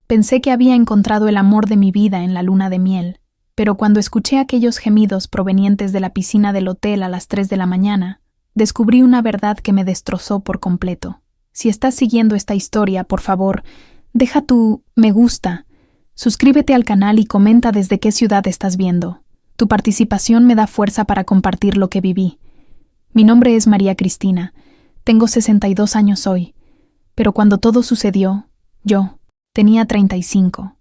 Pensé que había encontrado el amor de mi vida en la luna de miel, pero cuando escuché aquellos gemidos provenientes de la piscina del hotel a las 3 de la mañana, descubrí una verdad que me destrozó por completo. Si estás siguiendo esta historia, por favor, deja tu me gusta, suscríbete al canal y comenta desde qué ciudad estás viendo. Tu participación me da fuerza para compartir lo que viví. Mi nombre es María Cristina. Tengo 62 años hoy, pero cuando todo sucedió, yo tenía 35.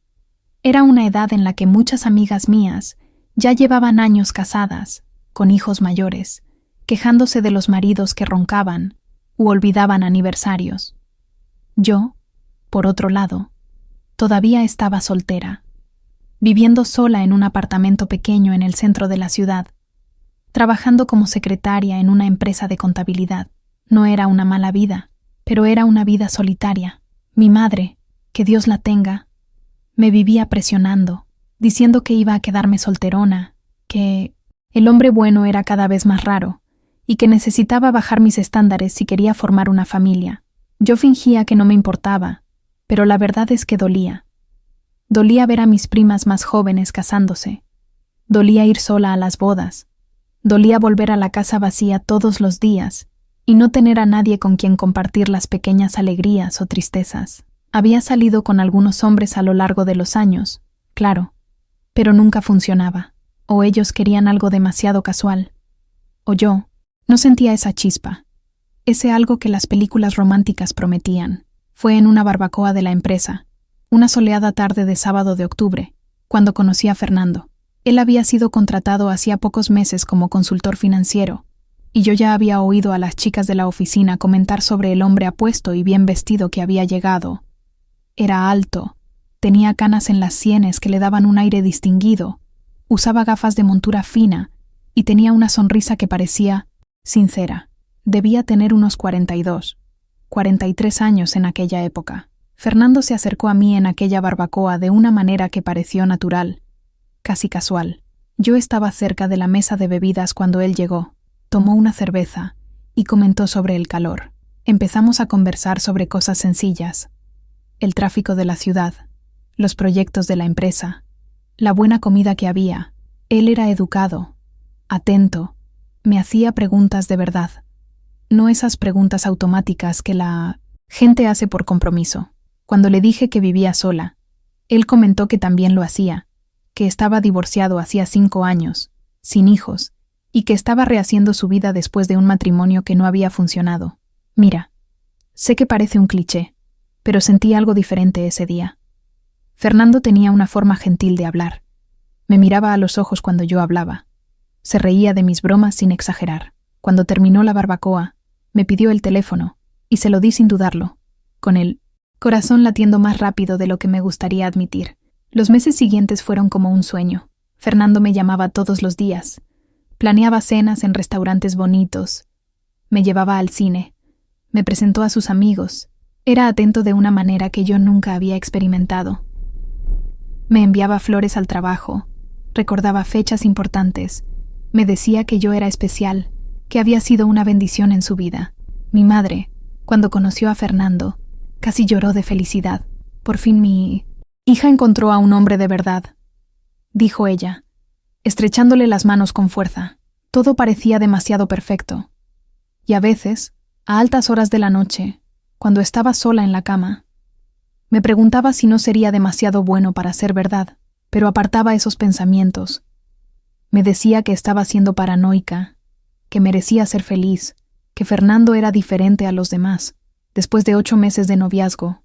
Era una edad en la que muchas amigas mías ya llevaban años casadas, con hijos mayores, quejándose de los maridos que roncaban u olvidaban aniversarios. Yo, por otro lado, todavía estaba soltera, viviendo sola en un apartamento pequeño en el centro de la ciudad, trabajando como secretaria en una empresa de contabilidad. No era una mala vida, pero era una vida solitaria. Mi madre, que Dios la tenga, me vivía presionando, diciendo que iba a quedarme solterona, que el hombre bueno era cada vez más raro y que necesitaba bajar mis estándares si quería formar una familia. Yo fingía que no me importaba, pero la verdad es que dolía. Dolía ver a mis primas más jóvenes casándose. Dolía ir sola a las bodas. Dolía volver a la casa vacía todos los días y no tener a nadie con quien compartir las pequeñas alegrías o tristezas. Había salido con algunos hombres a lo largo de los años, claro, pero nunca funcionaba. O ellos querían algo demasiado casual, o yo no sentía esa chispa, ese algo que las películas románticas prometían. Fue en una barbacoa de la empresa, una soleada tarde de sábado de octubre, cuando conocí a Fernando. Él había sido contratado hacía pocos meses como consultor financiero, y yo ya había oído a las chicas de la oficina comentar sobre el hombre apuesto y bien vestido que había llegado. Era alto, tenía canas en las sienes que le daban un aire distinguido, usaba gafas de montura fina y tenía una sonrisa que parecía sincera. Debía tener unos 42, 43 años en aquella época. Fernando se acercó a mí en aquella barbacoa de una manera que pareció natural, casi casual. Yo estaba cerca de la mesa de bebidas cuando él llegó, tomó una cerveza y comentó sobre el calor. Empezamos a conversar sobre cosas sencillas: el tráfico de la ciudad, los proyectos de la empresa, la buena comida que había. Él era educado, atento, me hacía preguntas de verdad, no esas preguntas automáticas que la gente hace por compromiso. Cuando le dije que vivía sola, él comentó que también lo hacía, que estaba divorciado hacía 5 años, sin hijos, y que estaba rehaciendo su vida después de un matrimonio que no había funcionado. Mira, sé que parece un cliché, pero sentí algo diferente ese día. Fernando tenía una forma gentil de hablar. Me miraba a los ojos cuando yo hablaba. Se reía de mis bromas sin exagerar. Cuando terminó la barbacoa, me pidió el teléfono, y se lo di sin dudarlo, con el corazón latiendo más rápido de lo que me gustaría admitir. Los meses siguientes fueron como un sueño. Fernando me llamaba todos los días. Planeaba cenas en restaurantes bonitos. Me llevaba al cine. Me presentó a sus amigos. Era atento de una manera que yo nunca había experimentado. Me enviaba flores al trabajo. Recordaba fechas importantes. Me decía que yo era especial, que había sido una bendición en su vida. Mi madre, cuando conoció a Fernando, casi lloró de felicidad. Por fin mi hija encontró a un hombre de verdad, dijo ella, estrechándole las manos con fuerza. Todo parecía demasiado perfecto. Y a veces, a altas horas de la noche, cuando estaba sola en la cama, me preguntaba si no sería demasiado bueno para ser verdad, pero apartaba esos pensamientos. Me decía que estaba siendo paranoica, que merecía ser feliz, que Fernando era diferente a los demás. Después de 8 meses de noviazgo,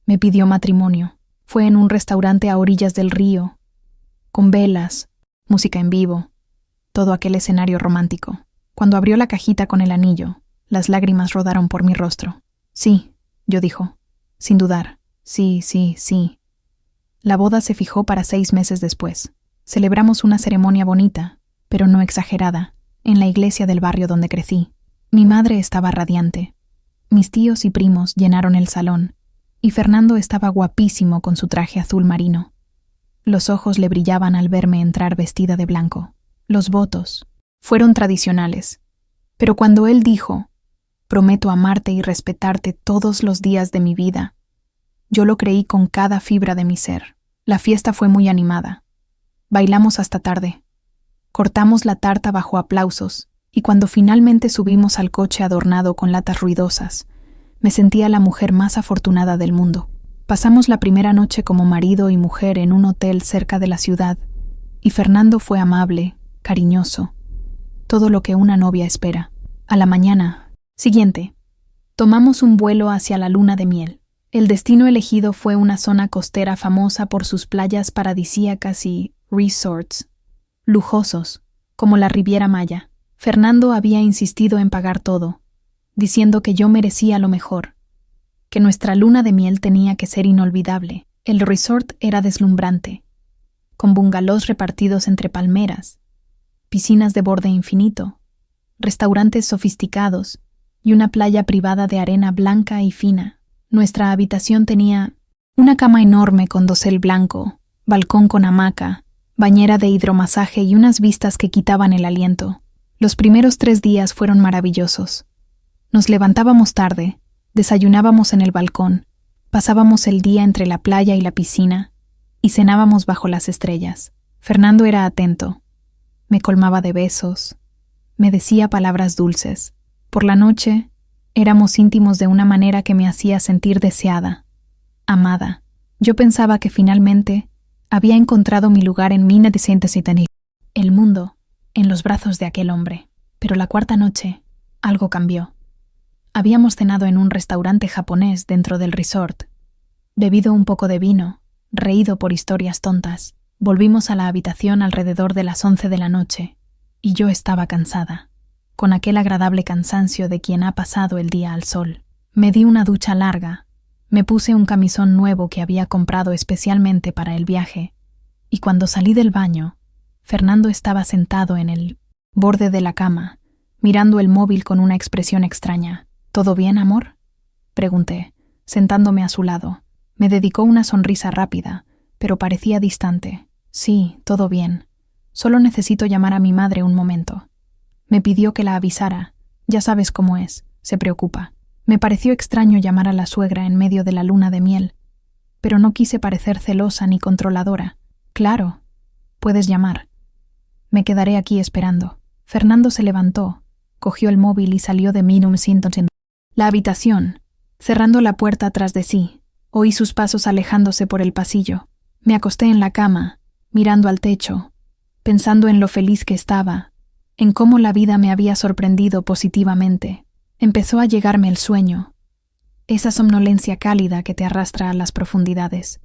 me pidió matrimonio. Fue en un restaurante a orillas del río, con velas, música en vivo, todo aquel escenario romántico. Cuando abrió la cajita con el anillo, las lágrimas rodaron por mi rostro. Sí, yo dijo, sin dudar. Sí, sí, sí. La boda se fijó para 6 meses después. Celebramos una ceremonia bonita, pero no exagerada, en la iglesia del barrio donde crecí. Mi madre estaba radiante. Mis tíos y primos llenaron el salón, y Fernando estaba guapísimo con su traje azul marino. Los ojos le brillaban al verme entrar vestida de blanco. Los votos fueron tradicionales, pero cuando él dijo, prometo amarte y respetarte todos los días de mi vida, Yo lo creí con cada fibra de mi ser. La fiesta fue muy animada. Bailamos hasta tarde. Cortamos la tarta bajo aplausos, y cuando finalmente subimos al coche adornado con latas ruidosas, me sentía la mujer más afortunada del mundo. Pasamos la primera noche como marido y mujer en un hotel cerca de la ciudad, y Fernando fue amable, cariñoso, todo lo que una novia espera. A la mañana siguiente, tomamos un vuelo hacia la luna de miel. El destino elegido fue una zona costera famosa por sus playas paradisíacas y resorts lujosos, como la Riviera Maya. Fernando había insistido en pagar todo, diciendo que yo merecía lo mejor, que nuestra luna de miel tenía que ser inolvidable. El resort era deslumbrante, con bungalows repartidos entre palmeras, piscinas de borde infinito, restaurantes sofisticados y una playa privada de arena blanca y fina. Nuestra habitación tenía una cama enorme con dosel blanco, balcón con hamaca, bañera de hidromasaje y unas vistas que quitaban el aliento. Los primeros 3 días fueron maravillosos. Nos levantábamos tarde, desayunábamos en el balcón, pasábamos el día entre la playa y la piscina y cenábamos bajo las estrellas. Fernando era atento. Me colmaba de besos. Me decía palabras dulces. Por la noche, éramos íntimos de una manera que me hacía sentir deseada, amada. Yo pensaba que finalmente había encontrado mi lugar en Mina de Saint-Cytani, el mundo, en los brazos de aquel hombre. Pero la 4ª noche, algo cambió. Habíamos cenado en un restaurante japonés dentro del resort, bebido un poco de vino, reído por historias tontas. Volvimos a la habitación alrededor de las 11 de la noche, y yo estaba cansada, con aquel agradable cansancio de quien ha pasado el día al sol. Me di una ducha larga, me puse un camisón nuevo que había comprado especialmente para el viaje, y cuando salí del baño, Fernando estaba sentado en el borde de la cama, mirando el móvil con una expresión extraña. ¿Todo bien, amor?, pregunté, sentándome a su lado. Me dedicó una sonrisa rápida, pero parecía distante. Sí, todo bien. Solo necesito llamar a mi madre un momento. Me pidió que la avisara. Ya sabes cómo es, se preocupa. Me pareció extraño llamar a la suegra en medio de la luna de miel, pero no quise parecer celosa ni controladora. Claro, puedes llamar. Me quedaré aquí esperando. Fernando se levantó, cogió el móvil y salió de la habitación, cerrando la puerta tras de sí. Oí sus pasos alejándose por el pasillo. Me acosté en la cama, mirando al techo, pensando en lo feliz que estaba, en cómo la vida me había sorprendido positivamente. Empezó a llegarme el sueño, esa somnolencia cálida que te arrastra a las profundidades.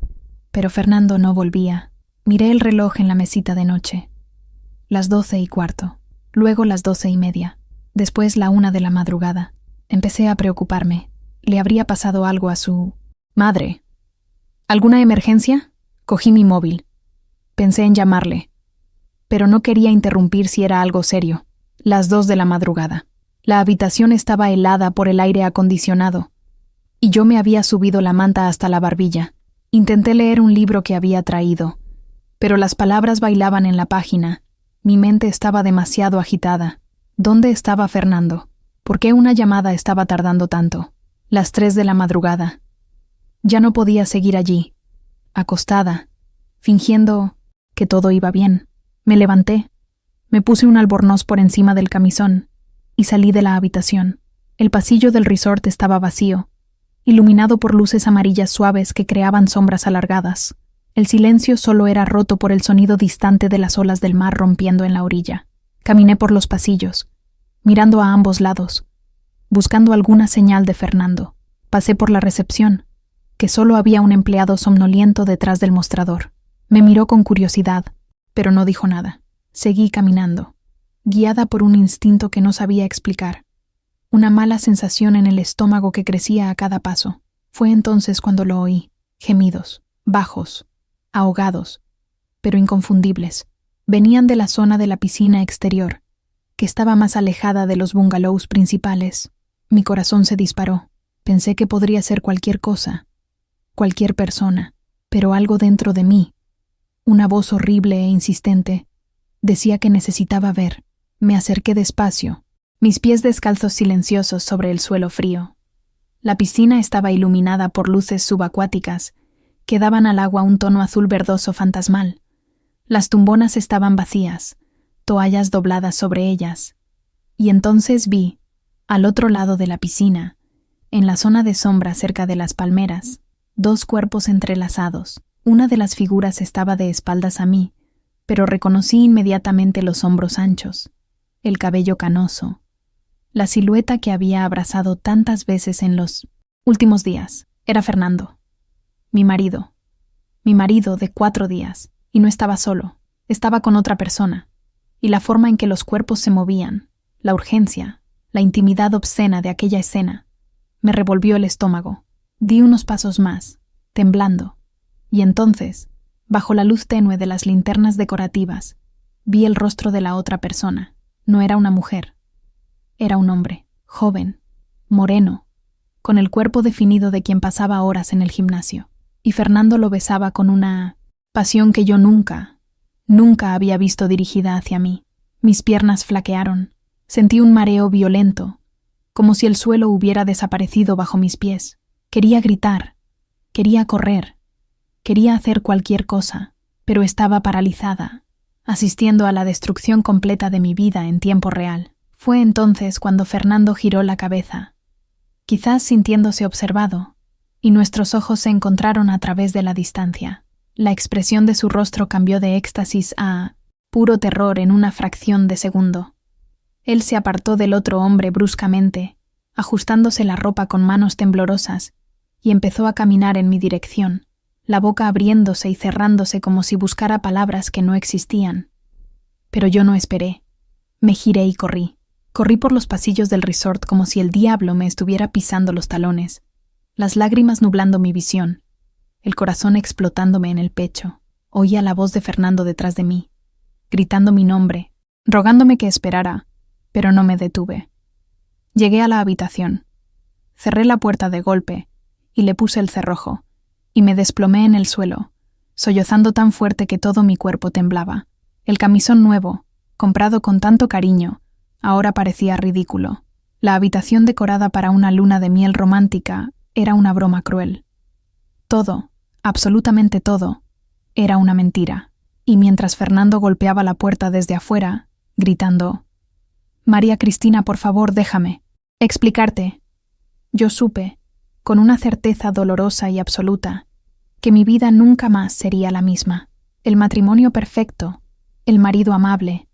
Pero Fernando no volvía. Miré el reloj en la mesita de noche. Las 12:15, luego las 12:30, después la 1 de la madrugada. Empecé a preocuparme. ¿Le habría pasado algo a su madre? ¿Alguna emergencia? Cogí mi móvil. Pensé en llamarle, pero no quería interrumpir si era algo serio. Las 2 de la madrugada. La habitación estaba helada por el aire acondicionado, y yo me había subido la manta hasta la barbilla. Intenté leer un libro que había traído, pero las palabras bailaban en la página. Mi mente estaba demasiado agitada. ¿Dónde estaba Fernando? ¿Por qué una llamada estaba tardando tanto? Las 3 de la madrugada. Ya no podía seguir allí, acostada, fingiendo que todo iba bien. Me levanté, me puse un albornoz por encima del camisón y salí de la habitación. El pasillo del resort estaba vacío, iluminado por luces amarillas suaves que creaban sombras alargadas. El silencio solo era roto por el sonido distante de las olas del mar rompiendo en la orilla. Caminé por los pasillos, mirando a ambos lados, buscando alguna señal de Fernando. Pasé por la recepción, que solo había un empleado somnoliento detrás del mostrador. Me miró con curiosidad, pero no dijo nada. Seguí caminando, guiada por un instinto que no sabía explicar, una mala sensación en el estómago que crecía a cada paso. Fue entonces cuando lo oí. Gemidos, bajos, ahogados, pero inconfundibles. Venían de la zona de la piscina exterior, que estaba más alejada de los bungalows principales. Mi corazón se disparó. Pensé que podría ser cualquier cosa, cualquier persona, pero algo dentro de mí, una voz horrible e insistente, decía que necesitaba ver. Me acerqué despacio, mis pies descalzos silenciosos sobre el suelo frío. La piscina estaba iluminada por luces subacuáticas que daban al agua un tono azul verdoso fantasmal. Las tumbonas estaban vacías, toallas dobladas sobre ellas. Y entonces vi, al otro lado de la piscina, en la zona de sombra cerca de las palmeras, dos cuerpos entrelazados. Una de las figuras estaba de espaldas a mí, pero reconocí inmediatamente los hombros anchos, el cabello canoso, la silueta que había abrazado tantas veces en los últimos días. Era Fernando, mi marido de 4 días, y no estaba solo, estaba con otra persona, y la forma en que los cuerpos se movían, la urgencia, la intimidad obscena de aquella escena, me revolvió el estómago. Di unos pasos más, temblando, y entonces, bajo la luz tenue de las linternas decorativas, vi el rostro de la otra persona. No era una mujer, era un hombre, joven, moreno, con el cuerpo definido de quien pasaba horas en el gimnasio, y Fernando lo besaba con una pasión que yo nunca había visto dirigida hacia mí. Mis piernas flaquearon, sentí un mareo violento, como si el suelo hubiera desaparecido bajo mis pies. Quería gritar, quería correr, quería hacer cualquier cosa, pero estaba paralizada, asistiendo a la destrucción completa de mi vida en tiempo real. Fue entonces cuando Fernando giró la cabeza, quizás sintiéndose observado, y nuestros ojos se encontraron a través de la distancia. La expresión de su rostro cambió de éxtasis a puro terror en una fracción de segundo. Él se apartó del otro hombre bruscamente, ajustándose la ropa con manos temblorosas, y empezó a caminar en mi dirección, la boca abriéndose y cerrándose como si buscara palabras que no existían. Pero yo no esperé. Me giré y corrí. Corrí por los pasillos del resort como si el diablo me estuviera pisando los talones, las lágrimas nublando mi visión, el corazón explotándome en el pecho. Oía la voz de Fernando detrás de mí, gritando mi nombre, rogándome que esperara, pero no me detuve. Llegué a la habitación. Cerré la puerta de golpe y le puse el cerrojo, y me desplomé en el suelo, sollozando tan fuerte que todo mi cuerpo temblaba. El camisón nuevo, comprado con tanto cariño, ahora parecía ridículo. La habitación decorada para una luna de miel romántica era una broma cruel. Todo, absolutamente todo, era una mentira. Y mientras Fernando golpeaba la puerta desde afuera, gritando: «María Cristina, por favor, déjame explicarte», yo supe, con una certeza dolorosa y absoluta, que mi vida nunca más sería la misma. El matrimonio perfecto, el marido amable,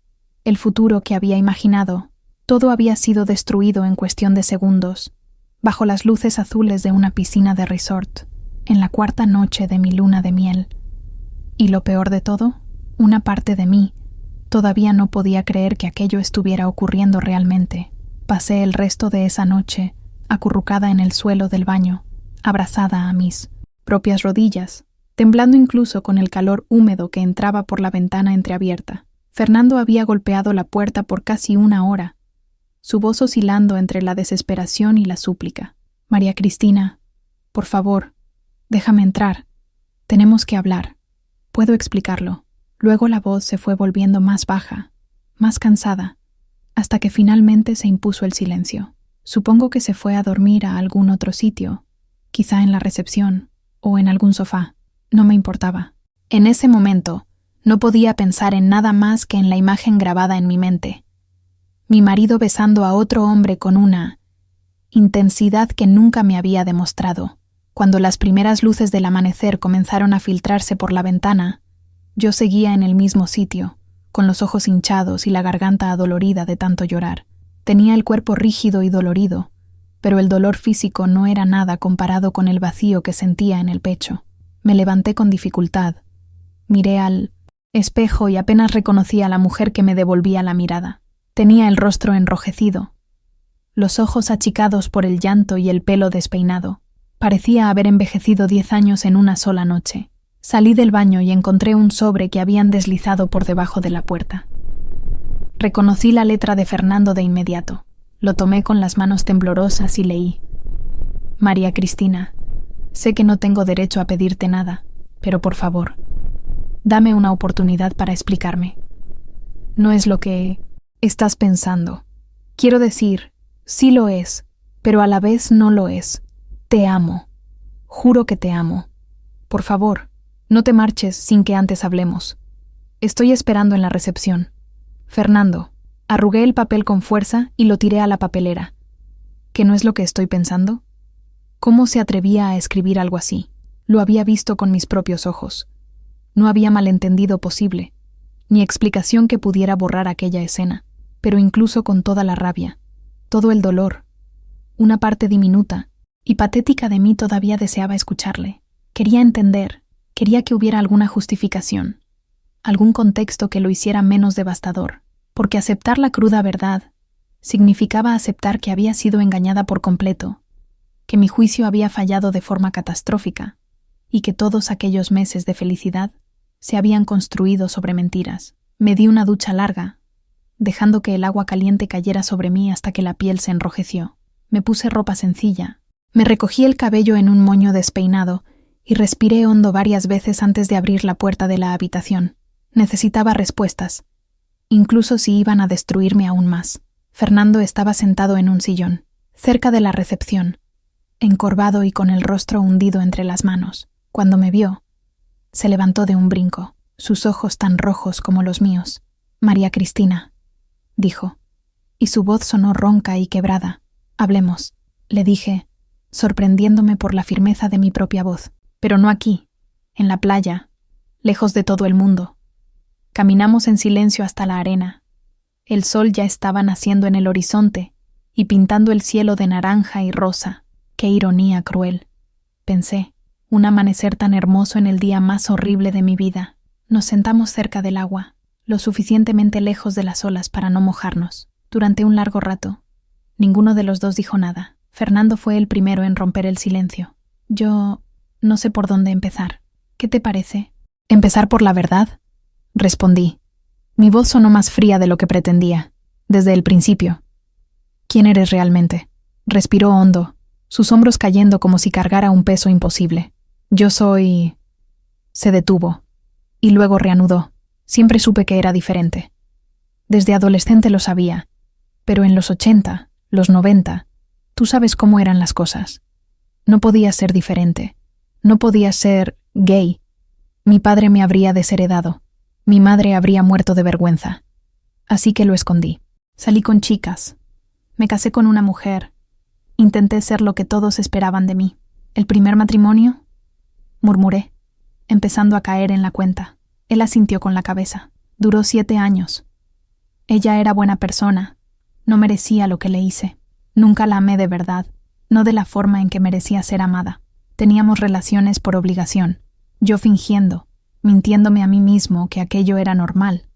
el futuro que había imaginado, todo había sido destruido en cuestión de segundos, bajo las luces azules de una piscina de resort, en la 4ª noche de mi luna de miel. Y lo peor de todo, una parte de mí todavía no podía creer que aquello estuviera ocurriendo realmente. Pasé el resto de esa noche acurrucada en el suelo del baño, abrazada a mis propias rodillas, temblando incluso con el calor húmedo que entraba por la ventana entreabierta. Fernando había golpeado la puerta por casi 1 hora, su voz oscilando entre la desesperación y la súplica. «María Cristina, por favor, déjame entrar. Tenemos que hablar. Puedo explicarlo». Luego la voz se fue volviendo más baja, más cansada, hasta que finalmente se impuso el silencio. Supongo que se fue a dormir a algún otro sitio, quizá en la recepción o en algún sofá. No me importaba. En ese momento, no podía pensar en nada más que en la imagen grabada en mi mente. Mi marido besando a otro hombre con una intensidad que nunca me había demostrado. Cuando las primeras luces del amanecer comenzaron a filtrarse por la ventana, yo seguía en el mismo sitio, con los ojos hinchados y la garganta adolorida de tanto llorar. Tenía el cuerpo rígido y dolorido, pero el dolor físico no era nada comparado con el vacío que sentía en el pecho. Me levanté con dificultad. Miré al espejo y apenas reconocí a la mujer que me devolvía la mirada. Tenía el rostro enrojecido, los ojos achicados por el llanto y el pelo despeinado. Parecía haber envejecido 10 años en una sola noche. Salí del baño y encontré un sobre que habían deslizado por debajo de la puerta. Reconocí la letra de Fernando de inmediato. Lo tomé con las manos temblorosas y leí: «María Cristina, sé que no tengo derecho a pedirte nada, pero por favor, dame una oportunidad para explicarme. No es lo que estás pensando. Quiero decir, sí lo es, pero a la vez no lo es. Te amo. Juro que te amo. Por favor, no te marches sin que antes hablemos. Estoy esperando en la recepción. Fernando. Arrugué el papel con fuerza y lo tiré a la papelera. ¿Qué no es lo que estoy pensando? ¿Cómo se atrevía a escribir algo así? Lo había visto con mis propios ojos. No había malentendido posible, ni explicación que pudiera borrar aquella escena, pero incluso con toda la rabia, todo el dolor, una parte diminuta y patética de mí todavía deseaba escucharle. Quería entender, quería que hubiera alguna justificación, algún contexto que lo hiciera menos devastador, porque aceptar la cruda verdad significaba aceptar que había sido engañada por completo, que mi juicio había fallado de forma catastrófica y que todos aquellos meses de felicidad se habían construido sobre mentiras. Me di una ducha larga, dejando que el agua caliente cayera sobre mí hasta que la piel se enrojeció. Me puse ropa sencilla, me recogí el cabello en un moño despeinado y respiré hondo varias veces antes de abrir la puerta de la habitación. Necesitaba respuestas, incluso si iban a destruirme aún más. Fernando estaba sentado en un sillón, cerca de la recepción, encorvado y con el rostro hundido entre las manos. Cuando me vio, se levantó de un brinco, sus ojos tan rojos como los míos. «María Cristina», dijo, y su voz sonó ronca y quebrada. «Hablemos», le dije, sorprendiéndome por la firmeza de mi propia voz. «Pero no aquí, en la playa, lejos de todo el mundo». Caminamos en silencio hasta la arena. El sol ya estaba naciendo en el horizonte y pintando el cielo de naranja y rosa. Qué ironía cruel, pensé. Un amanecer tan hermoso en el día más horrible de mi vida. Nos sentamos cerca del agua, lo suficientemente lejos de las olas para no mojarnos. Durante un largo rato, ninguno de los dos dijo nada. Fernando fue el primero en romper el silencio. «Yo no sé por dónde empezar. ¿Qué te parece?» «¿Empezar por la verdad?», respondí. Mi voz sonó más fría de lo que pretendía, desde el principio. «¿Quién eres realmente?». Respiró hondo, sus hombros cayendo como si cargara un peso imposible. «Yo soy...». Se detuvo, y luego reanudó. «Siempre supe que era diferente. Desde adolescente lo sabía, pero en los 80, los 90, tú sabes cómo eran las cosas. No podía ser diferente. No podía ser gay. Mi padre me habría desheredado. Mi madre habría muerto de vergüenza. Así que lo escondí. Salí con chicas. Me casé con una mujer. Intenté ser lo que todos esperaban de mí. ¿El primer matrimonio?», murmuré, empezando a caer en la cuenta. Él asintió con la cabeza. «Duró 7 años. Ella era buena persona. No merecía lo que le hice. Nunca la amé de verdad, no de la forma en que merecía ser amada. Teníamos relaciones por obligación. Yo fingiendo, mintiéndome a mí mismo que aquello era normal,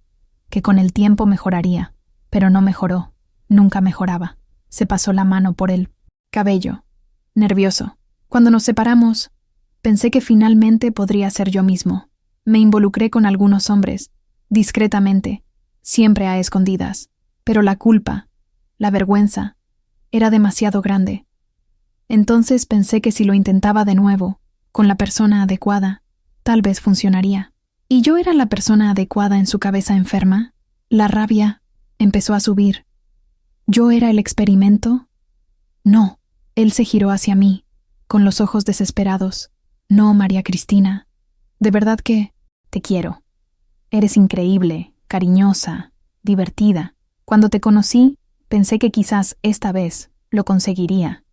que con el tiempo mejoraría, pero no mejoró. Nunca mejoraba». Se pasó la mano por el cabello, nervioso. «Cuando nos separamos, pensé que finalmente podría ser yo mismo. Me involucré con algunos hombres, discretamente, siempre a escondidas, pero la culpa, la vergüenza, era demasiado grande. Entonces pensé que si lo intentaba de nuevo, con la persona adecuada, tal vez funcionaría. ¿Y yo era la persona adecuada en su cabeza enferma? La rabia empezó a subir. ¿Yo era el experimento? No. Él se giró hacia mí, con los ojos desesperados. «No, María Cristina. De verdad que te quiero. Eres increíble, cariñosa, divertida. Cuando te conocí, pensé que quizás esta vez lo conseguiría,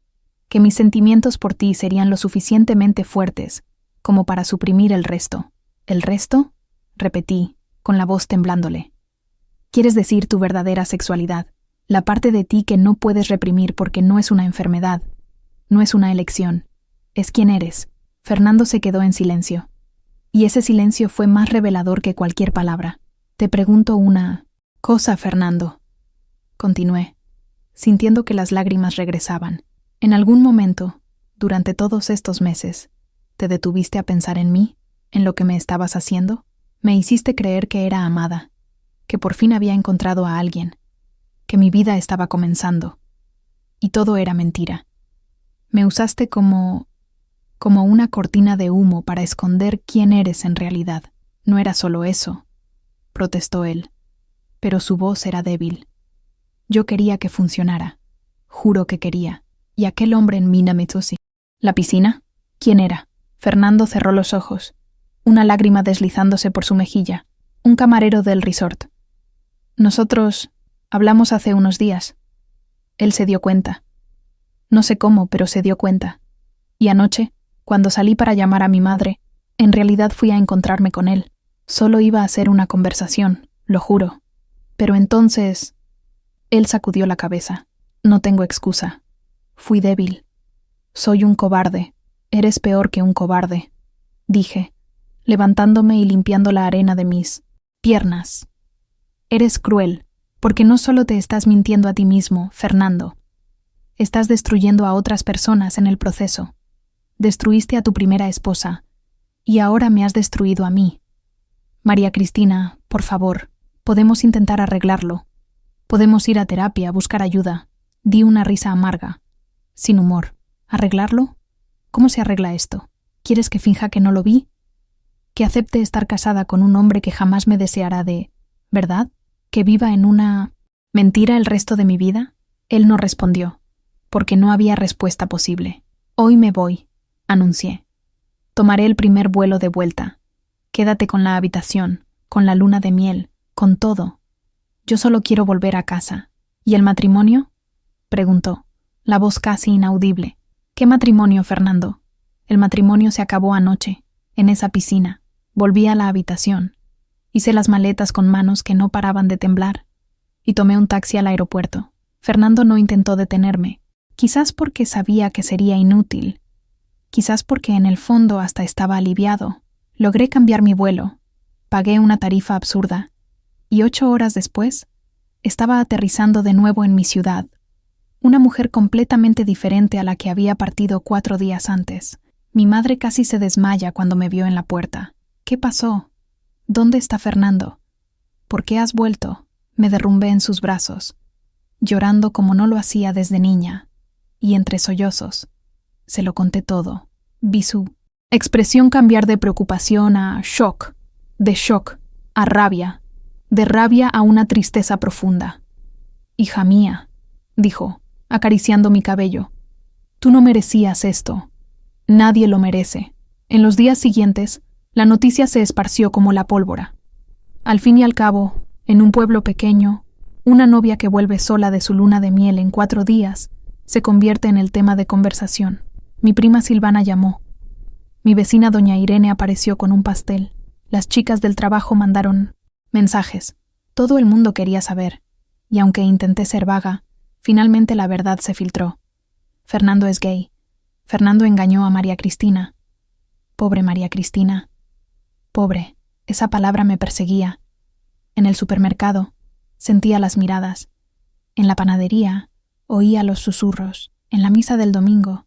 que mis sentimientos por ti serían lo suficientemente fuertes como para suprimir el resto». «¿El resto?», repetí, con la voz temblándole. «Quieres decir tu verdadera sexualidad, la parte de ti que no puedes reprimir porque no es una enfermedad, no es una elección, es quien eres». Fernando se quedó en silencio, y ese silencio fue más revelador que cualquier palabra. «Te pregunto una cosa, Fernando», continué, sintiendo que las lágrimas regresaban. «¿En algún momento, durante todos estos meses, te detuviste a pensar en mí, en lo que me estabas haciendo? Me hiciste creer que era amada, que por fin había encontrado a alguien, que mi vida estaba comenzando. Y todo era mentira. Me usaste como una cortina de humo para esconder quién eres en realidad». «No era solo eso», protestó él, pero su voz era débil. «Yo quería que funcionara. Juro que quería. Y aquel hombre en Minamitsushi, ¿La piscina? ¿Quién era? Fernando cerró los ojos, una lágrima deslizándose por su mejilla. Un camarero del resort. Nosotros hablamos hace unos días. Él se dio cuenta. No sé cómo, pero se dio cuenta. Y anoche, cuando salí para llamar a mi madre, en realidad fui a encontrarme con él. Solo iba a hacer una conversación, lo juro. Pero entonces... Él sacudió la cabeza. No tengo excusa. Fui débil. Soy un cobarde. Eres peor que un cobarde, dije, levantándome y limpiando la arena de mis piernas. Eres cruel, porque no solo te estás mintiendo a ti mismo, Fernando. Estás destruyendo a otras personas en el proceso. Destruiste a tu primera esposa, y ahora me has destruido a mí. María Cristina, por favor, podemos intentar arreglarlo. Podemos ir a terapia, buscar ayuda. Di una risa amarga, sin humor. ¿Arreglarlo? ¿Cómo se arregla esto? ¿Quieres que finja que no lo vi? ¿Que acepte estar casada con un hombre que jamás me deseará ¿verdad? ¿Que viva en una mentira el resto de mi vida? Él no respondió, porque no había respuesta posible. Hoy me voy, anuncié. Tomaré el primer vuelo de vuelta. Quédate con la habitación, con la luna de miel, con todo. Yo solo quiero volver a casa. ¿Y el matrimonio? Preguntó, la voz casi inaudible. ¿Qué matrimonio, Fernando? El matrimonio se acabó anoche, en esa piscina. Volví a la habitación. Hice las maletas con manos que no paraban de temblar. Y tomé un taxi al aeropuerto. Fernando no intentó detenerme. Quizás porque sabía que sería inútil. Quizás porque en el fondo hasta estaba aliviado. Logré cambiar mi vuelo. Pagué una tarifa absurda. Y 8 horas después, estaba aterrizando de nuevo en mi ciudad. Una mujer completamente diferente a la que había partido 4 días antes. Mi madre casi se desmaya cuando me vio en la puerta. ¿Qué pasó? ¿Dónde está Fernando? ¿Por qué has vuelto? Me derrumbé en sus brazos, llorando como no lo hacía desde niña, y entre sollozos. Se lo conté todo. Vi su expresión cambiar de preocupación a shock, de shock a rabia, de rabia a una tristeza profunda. Hija mía, dijo, acariciando mi cabello, tú no merecías esto. Nadie lo merece. En los días siguientes, la noticia se esparció como la pólvora. Al fin y al cabo, en un pueblo pequeño, una novia que vuelve sola de su luna de miel en 4 días se convierte en el tema de conversación. Mi prima Silvana llamó. Mi vecina doña Irene apareció con un pastel. Las chicas del trabajo mandaron mensajes. Todo el mundo quería saber, y aunque intenté ser vaga, finalmente la verdad se filtró. Fernando es gay. Fernando engañó a María Cristina. Pobre María Cristina. Pobre, esa palabra me perseguía. En el supermercado, sentía las miradas. En la panadería, oía los susurros. En la misa del domingo,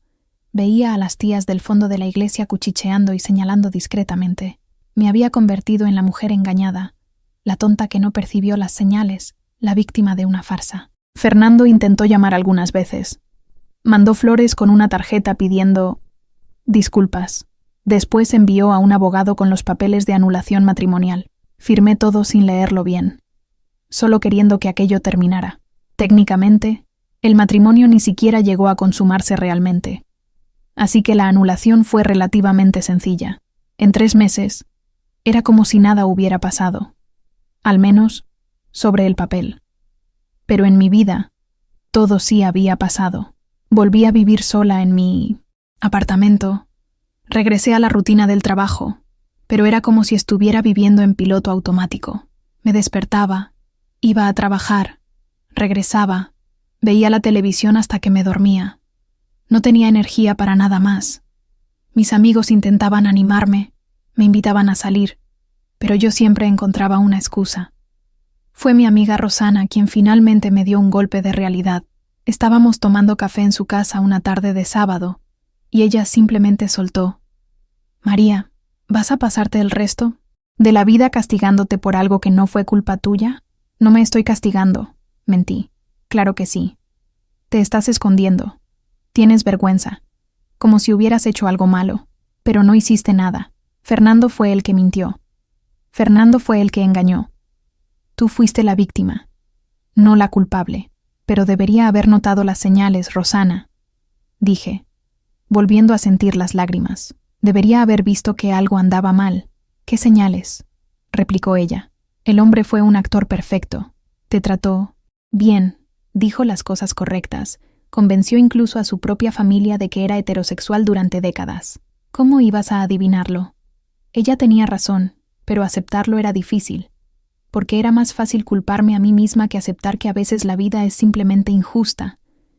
veía a las tías del fondo de la iglesia cuchicheando y señalando discretamente. Me había convertido en la mujer engañada, la tonta que no percibió las señales, la víctima de una farsa. Fernando intentó llamar algunas veces. Mandó flores con una tarjeta pidiendo disculpas. Después envió a un abogado con los papeles de anulación matrimonial. Firmé todo sin leerlo bien, solo queriendo que aquello terminara. Técnicamente, el matrimonio ni siquiera llegó a consumarse realmente. Así que la anulación fue relativamente sencilla. En 3 meses, era como si nada hubiera pasado. Al menos, sobre el papel. Pero en mi vida, todo sí había pasado. Volví a vivir sola en mi apartamento. Regresé a la rutina del trabajo, pero era como si estuviera viviendo en piloto automático. Me despertaba, iba a trabajar, regresaba, veía la televisión hasta que me dormía. No tenía energía para nada más. Mis amigos intentaban animarme, me invitaban a salir, pero yo siempre encontraba una excusa. Fue mi amiga Rosana quien finalmente me dio un golpe de realidad. Estábamos tomando café en su casa una tarde de sábado, y ella simplemente soltó: María, ¿vas a pasarte el resto de la vida castigándote por algo que no fue culpa tuya? No me estoy castigando, mentí. Claro que sí. Te estás escondiendo. Tienes vergüenza, como si hubieras hecho algo malo, pero no hiciste nada. Fernando fue el que mintió. Fernando fue el que engañó. Tú fuiste la víctima, no la culpable, pero debería haber notado las señales, Rosana, dije. volviendo a sentir las lágrimas. Debería haber visto que algo andaba mal. ¿Qué señales?, replicó ella. El hombre fue un actor perfecto. Te trató bien, dijo las cosas correctas. Convenció incluso a su propia familia de que era heterosexual durante décadas. ¿Cómo ibas a adivinarlo? Ella tenía razón, pero aceptarlo era difícil, porque era más fácil culparme a mí misma que aceptar que a veces la vida es simplemente injusta,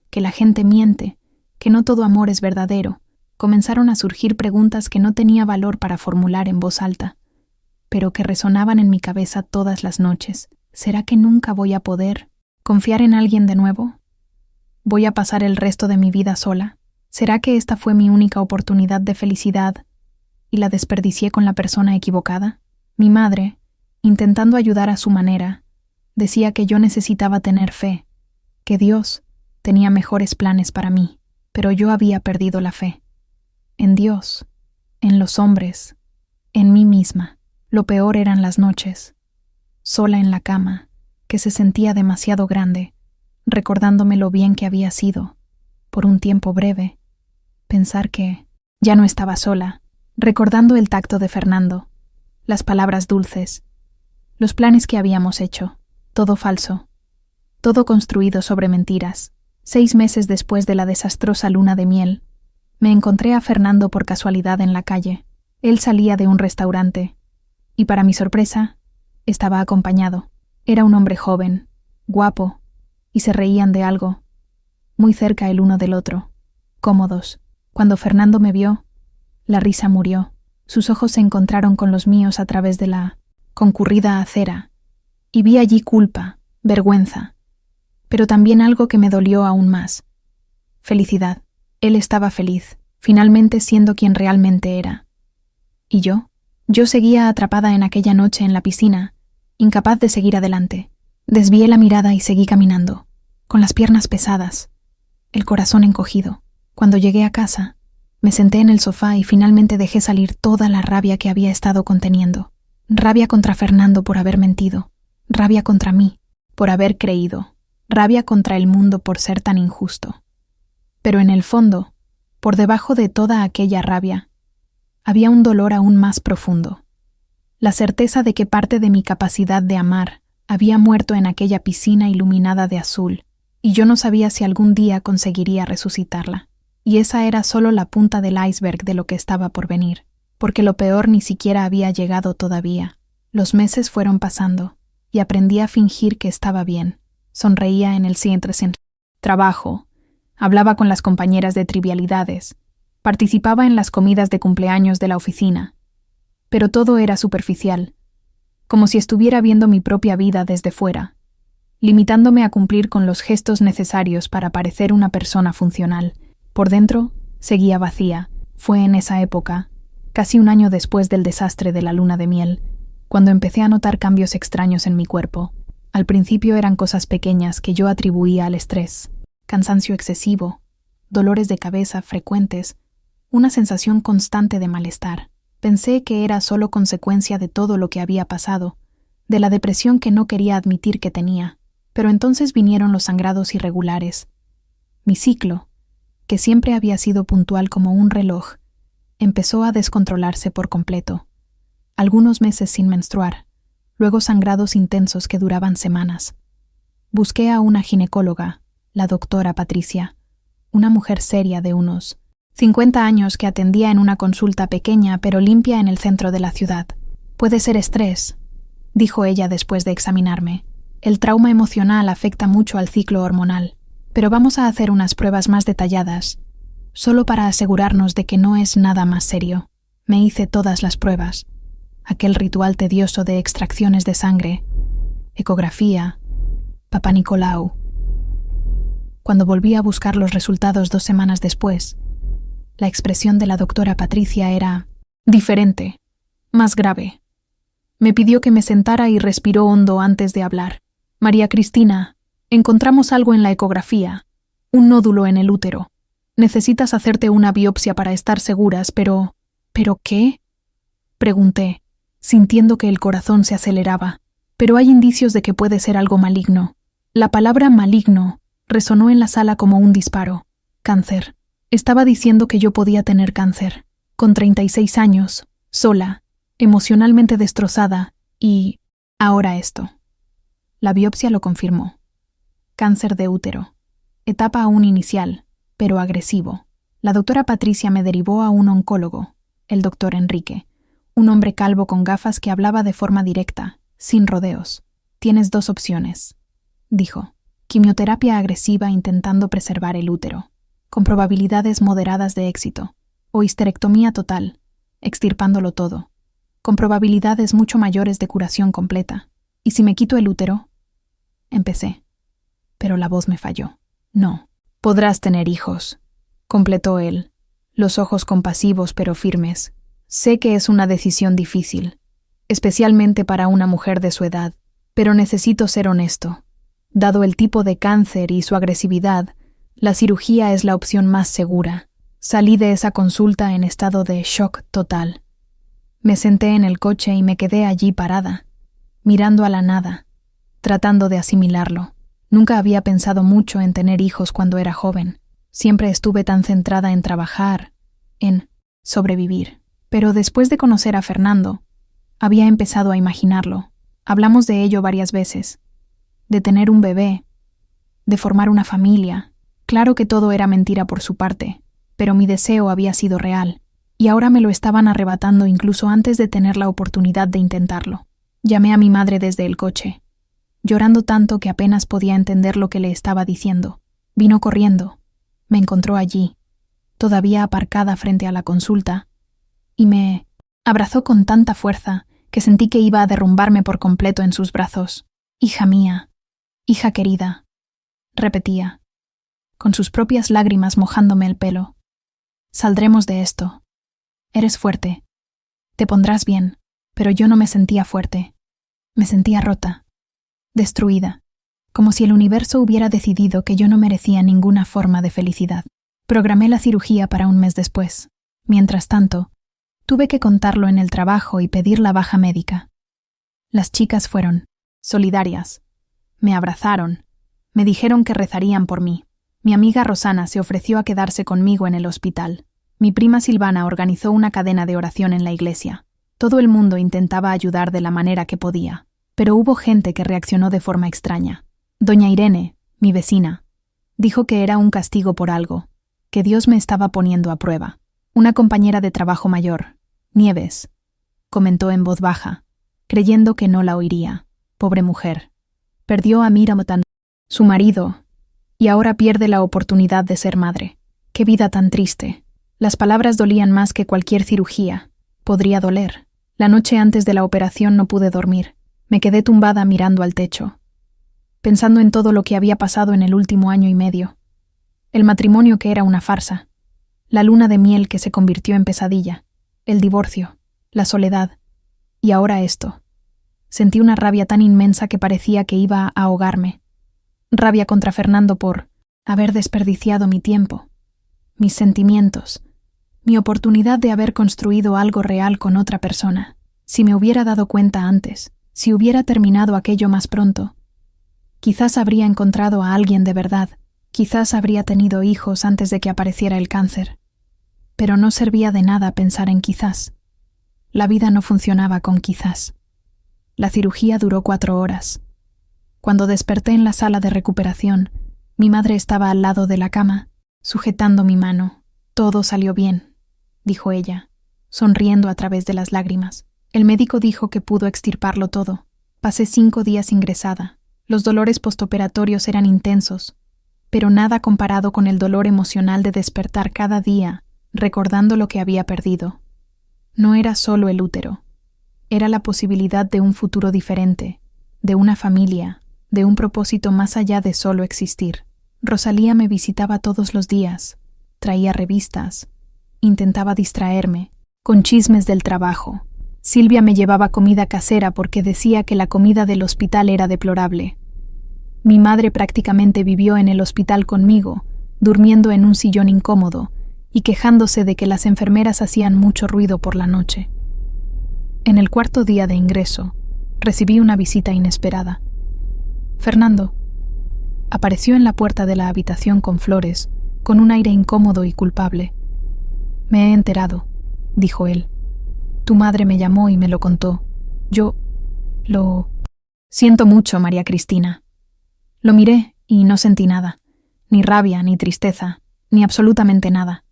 que la gente miente, que no todo amor es verdadero. Comenzaron a surgir preguntas que no tenía valor para formular en voz alta, pero que resonaban en mi cabeza todas las noches. ¿Será que nunca voy a poder confiar en alguien de nuevo? ¿Voy a pasar el resto de mi vida sola? ¿Será que esta fue mi única oportunidad de felicidad y la desperdicié con la persona equivocada? Mi madre, intentando ayudar a su manera, decía que yo necesitaba tener fe, que Dios tenía mejores planes para mí, pero yo había perdido la fe. En Dios, en los hombres, en mí misma. Lo peor eran las noches, sola en la cama, que se sentía demasiado grande, recordándome lo bien que había sido, por un tiempo breve, pensar que ya no estaba sola, recordando el tacto de Fernando, las palabras dulces, los planes que habíamos hecho, todo falso, todo construido sobre mentiras. 6 meses después de la desastrosa luna de miel, me encontré a Fernando por casualidad en la calle. Él salía de un restaurante, y para mi sorpresa, estaba acompañado. Era un hombre joven, guapo, y se reían de algo, muy cerca el uno del otro, cómodos. Cuando Fernando me vio, la risa murió. Sus ojos se encontraron con los míos a través de la concurrida acera, y vi allí culpa, vergüenza, pero también algo que me dolió aún más. Felicidad. Él estaba feliz, finalmente siendo quien realmente era. ¿Y yo? Yo seguía atrapada en aquella noche en la piscina, incapaz de seguir adelante. Desvié la mirada y seguí caminando, con las piernas pesadas, el corazón encogido. Cuando llegué a casa, me senté en el sofá y finalmente dejé salir toda la rabia que había estado conteniendo. Rabia contra Fernando por haber mentido, rabia contra mí por haber creído, rabia contra el mundo por ser tan injusto. Pero en el fondo, por debajo de toda aquella rabia, había un dolor aún más profundo. La certeza de que parte de mi capacidad de amar había muerto en aquella piscina iluminada de azul, y yo no sabía si algún día conseguiría resucitarla. Y esa era solo la punta del iceberg de lo que estaba por venir, porque lo peor ni siquiera había llegado todavía. Los meses fueron pasando, y aprendí a fingir que estaba bien. Sonreía en el siguiente trabajo, hablaba con las compañeras de trivialidades, participaba en las comidas de cumpleaños de la oficina, pero todo era superficial, como si estuviera viendo mi propia vida desde fuera, limitándome a cumplir con los gestos necesarios para parecer una persona funcional. Por dentro, seguía vacía. Fue en esa época, casi un año después del desastre de la luna de miel, cuando empecé a notar cambios extraños en mi cuerpo. Al principio eran cosas pequeñas que yo atribuía al estrés, cansancio excesivo, dolores de cabeza frecuentes, una sensación constante de malestar. Pensé que era solo consecuencia de todo lo que había pasado, de la depresión que no quería admitir que tenía. Pero entonces vinieron los sangrados irregulares. Mi ciclo, que siempre había sido puntual como un reloj, empezó a descontrolarse por completo. Algunos meses sin menstruar, luego sangrados intensos que duraban semanas. Busqué a una ginecóloga, la doctora Patricia, una mujer seria de unos 50 años que atendía en una consulta pequeña pero limpia en el centro de la ciudad. «Puede ser estrés», dijo ella después de examinarme. «El trauma emocional afecta mucho al ciclo hormonal, pero vamos a hacer unas pruebas más detalladas, solo para asegurarnos de que no es nada más serio». Me hice todas las pruebas, aquel ritual tedioso de extracciones de sangre, ecografía, Papá Nicolau. Cuando volví a buscar los resultados 2 semanas después, la expresión de la doctora Patricia era diferente, más grave. Me pidió que me sentara y respiró hondo antes de hablar. «María Cristina, encontramos algo en la ecografía, un nódulo en el útero. Necesitas hacerte una biopsia para estar seguras, pero... ¿Pero qué?», pregunté, sintiendo que el corazón se aceleraba. «Pero hay indicios de que puede ser algo maligno». La palabra maligno resonó en la sala como un disparo. «Cáncer». Estaba diciendo que yo podía tener cáncer, con 36 años, sola, emocionalmente destrozada, y ahora esto. La biopsia lo confirmó. Cáncer de útero. Etapa aún inicial, pero agresivo. La doctora Patricia me derivó a un oncólogo, el doctor Enrique, un hombre calvo con gafas que hablaba de forma directa, sin rodeos. Tienes 2 opciones, dijo. Quimioterapia agresiva intentando preservar el útero, con probabilidades moderadas de éxito, o histerectomía total, extirpándolo todo, con probabilidades mucho mayores de curación completa. ¿Y si me quito el útero? Empecé, pero la voz me falló. No, podrás tener hijos, completó él, los ojos compasivos pero firmes. Sé que es una decisión difícil, especialmente para una mujer de su edad, pero necesito ser honesto. Dado el tipo de cáncer y su agresividad, la cirugía es la opción más segura. Salí de esa consulta en estado de shock total. Me senté en el coche y me quedé allí parada, mirando a la nada, tratando de asimilarlo. Nunca había pensado mucho en tener hijos cuando era joven. Siempre estuve tan centrada en trabajar, en sobrevivir. Pero después de conocer a Fernando, había empezado a imaginarlo. Hablamos de ello varias veces. De tener un bebé, de formar una familia. Claro que todo era mentira por su parte, pero mi deseo había sido real, y ahora me lo estaban arrebatando incluso antes de tener la oportunidad de intentarlo. Llamé a mi madre desde el coche, llorando tanto que apenas podía entender lo que le estaba diciendo. Vino corriendo, me encontró allí, todavía aparcada frente a la consulta, y me abrazó con tanta fuerza que sentí que iba a derrumbarme por completo en sus brazos. Hija mía, hija querida, repetía, con sus propias lágrimas mojándome el pelo. Saldremos de esto. Eres fuerte. Te pondrás bien, pero yo no me sentía fuerte. Me sentía rota, destruida, como si el universo hubiera decidido que yo no merecía ninguna forma de felicidad. Programé la cirugía para un mes después. Mientras tanto, tuve que contarlo en el trabajo y pedir la baja médica. Las chicas fueron solidarias. Me abrazaron. Me dijeron que rezarían por mí. Mi amiga Rosana se ofreció a quedarse conmigo en el hospital. Mi prima Silvana organizó una cadena de oración en la iglesia. Todo el mundo intentaba ayudar de la manera que podía, pero hubo gente que reaccionó de forma extraña. Doña Irene, mi vecina, dijo que era un castigo por algo, que Dios me estaba poniendo a prueba. Una compañera de trabajo mayor, Nieves, comentó en voz baja, creyendo que no la oiría. Pobre mujer. Perdió a Miramotan, su marido, y ahora pierde la oportunidad de ser madre. ¡Qué vida tan triste! Las palabras dolían más que cualquier cirugía. Podría doler. La noche antes de la operación no pude dormir. Me quedé tumbada mirando al techo, pensando en todo lo que había pasado en el último año y medio. El matrimonio que era una farsa, la luna de miel que se convirtió en pesadilla, el divorcio, la soledad, y ahora esto. Sentí una rabia tan inmensa que parecía que iba a ahogarme. Rabia contra Fernando por haber desperdiciado mi tiempo, mis sentimientos, mi oportunidad de haber construido algo real con otra persona. Si me hubiera dado cuenta antes, si hubiera terminado aquello más pronto, quizás habría encontrado a alguien de verdad, quizás habría tenido hijos antes de que apareciera el cáncer. Pero no servía de nada pensar en quizás. La vida no funcionaba con quizás. La cirugía duró 4 horas. Cuando desperté en la sala de recuperación, mi madre estaba al lado de la cama, sujetando mi mano. Todo salió bien, dijo ella, sonriendo a través de las lágrimas. El médico dijo que pudo extirparlo todo. Pasé 5 días ingresada. Los dolores postoperatorios eran intensos, pero nada comparado con el dolor emocional de despertar cada día, recordando lo que había perdido. No era solo el útero. Era la posibilidad de un futuro diferente, de una familia, de un propósito más allá de solo existir. Rosalía me visitaba todos los días, traía revistas, intentaba distraerme, con chismes del trabajo. Silvia me llevaba comida casera porque decía que la comida del hospital era deplorable. Mi madre prácticamente vivió en el hospital conmigo, durmiendo en un sillón incómodo y quejándose de que las enfermeras hacían mucho ruido por la noche. En el 4.º día de ingreso, recibí una visita inesperada. Fernando apareció en la puerta de la habitación con flores con un aire incómodo y culpable. «Me he enterado», dijo él. «Tu madre me llamó y me lo contó. Yo lo... Siento mucho, María Cristina». Lo miré y no sentí nada, ni rabia, ni tristeza, ni absolutamente nada.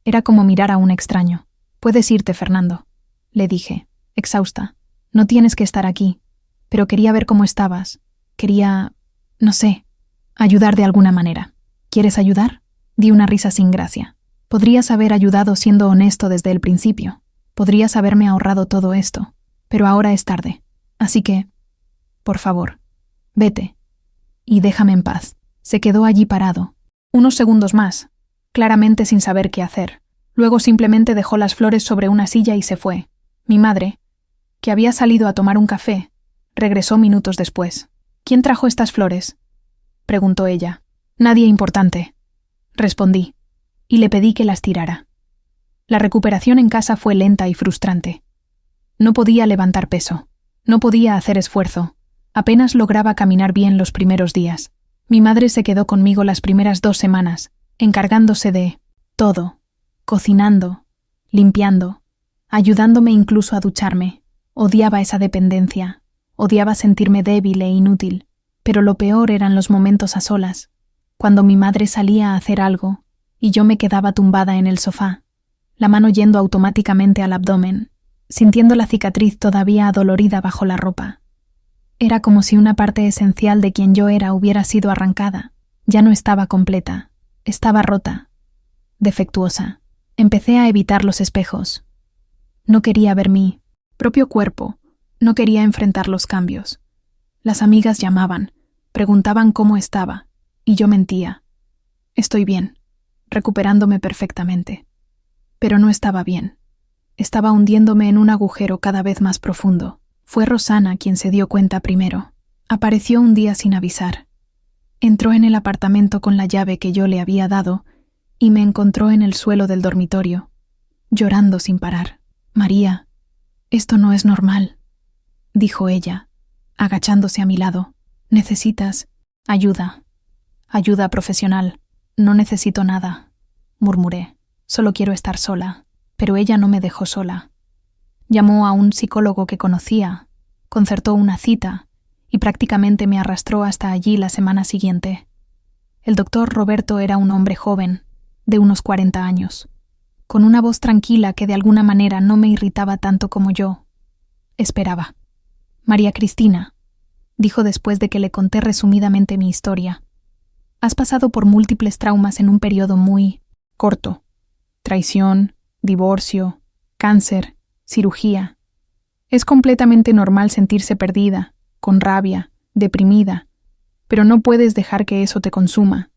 Era como mirar a un extraño. «Puedes irte, Fernando», le dije, exhausta. «No tienes que estar aquí, pero quería ver cómo estabas. Quería, no sé, ayudar de alguna manera». «¿Quieres ayudar?», di una risa sin gracia. «Podrías haber ayudado siendo honesto desde el principio. Podrías haberme ahorrado todo esto, pero ahora es tarde. Así que, por favor, vete y déjame en paz». Se quedó allí parado, unos segundos más, claramente sin saber qué hacer. Luego simplemente dejó las flores sobre una silla y se fue. Mi madre, que había salido a tomar un café, regresó minutos después. «¿Quién trajo estas flores?», preguntó ella. «Nadie importante», respondí, y le pedí que las tirara. La recuperación en casa fue lenta y frustrante. No podía levantar peso, no podía hacer esfuerzo, apenas lograba caminar bien los primeros días. Mi madre se quedó conmigo las primeras 2 semanas, encargándose de todo, cocinando, limpiando, ayudándome incluso a ducharme. Odiaba esa dependencia, odiaba sentirme débil e inútil, pero lo peor eran los momentos a solas, cuando mi madre salía a hacer algo y yo me quedaba tumbada en el sofá, la mano yendo automáticamente al abdomen, sintiendo la cicatriz todavía adolorida bajo la ropa. Era como si una parte esencial de quien yo era hubiera sido arrancada. Ya no estaba completa, estaba rota, defectuosa. Empecé a evitar los espejos. No quería ver mi propio cuerpo, no quería enfrentar los cambios. Las amigas llamaban, preguntaban cómo estaba, y yo mentía. Estoy bien, recuperándome perfectamente. Pero no estaba bien. Estaba hundiéndome en un agujero cada vez más profundo. Fue Rosana quien se dio cuenta primero. Apareció un día sin avisar. Entró en el apartamento con la llave que yo le había dado y me encontró en el suelo del dormitorio, llorando sin parar. «María, esto no es normal», dijo ella, agachándose a mi lado. «Necesitas ayuda. Ayuda profesional». «No necesito nada», murmuré. «Solo quiero estar sola». Pero ella no me dejó sola. Llamó a un psicólogo que conocía, concertó una cita y prácticamente me arrastró hasta allí la semana siguiente. El doctor Roberto era un hombre joven, de unos 40 años, con una voz tranquila que de alguna manera no me irritaba tanto como yo. Esperaba. «María Cristina», dijo después de que le conté resumidamente mi historia, «has pasado por múltiples traumas en un periodo muy corto. Traición, divorcio, cáncer, cirugía. Es completamente normal sentirse perdida, con rabia, deprimida, pero no puedes dejar que eso te consuma.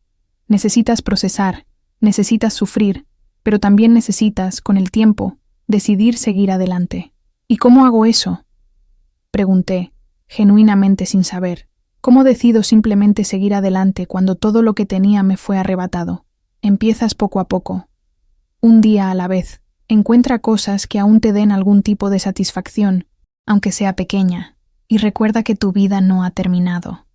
Necesitas procesar, necesitas sufrir, pero también necesitas, con el tiempo, decidir seguir adelante». «¿Y cómo hago eso?», pregunté, genuinamente sin saber. «¿Cómo decido simplemente seguir adelante cuando todo lo que tenía me fue arrebatado?» «Empiezas poco a poco. Un día a la vez. Encuentra cosas que aún te den algún tipo de satisfacción, aunque sea pequeña, y recuerda que tu vida no ha terminado.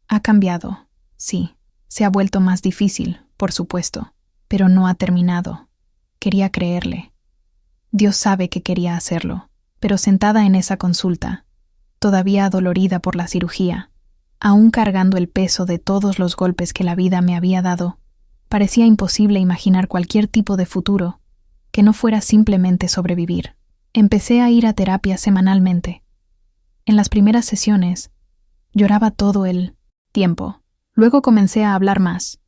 Ha cambiado, sí, se ha vuelto más difícil, por supuesto, pero no ha terminado». Quería creerle. Dios sabe que quería hacerlo, pero sentada en esa consulta, todavía adolorida por la cirugía, aún cargando el peso de todos los golpes que la vida me había dado, parecía imposible imaginar cualquier tipo de futuro que no fuera simplemente sobrevivir. Empecé a ir a terapia semanalmente. En las primeras sesiones, lloraba todo el tiempo. Luego comencé a hablar más,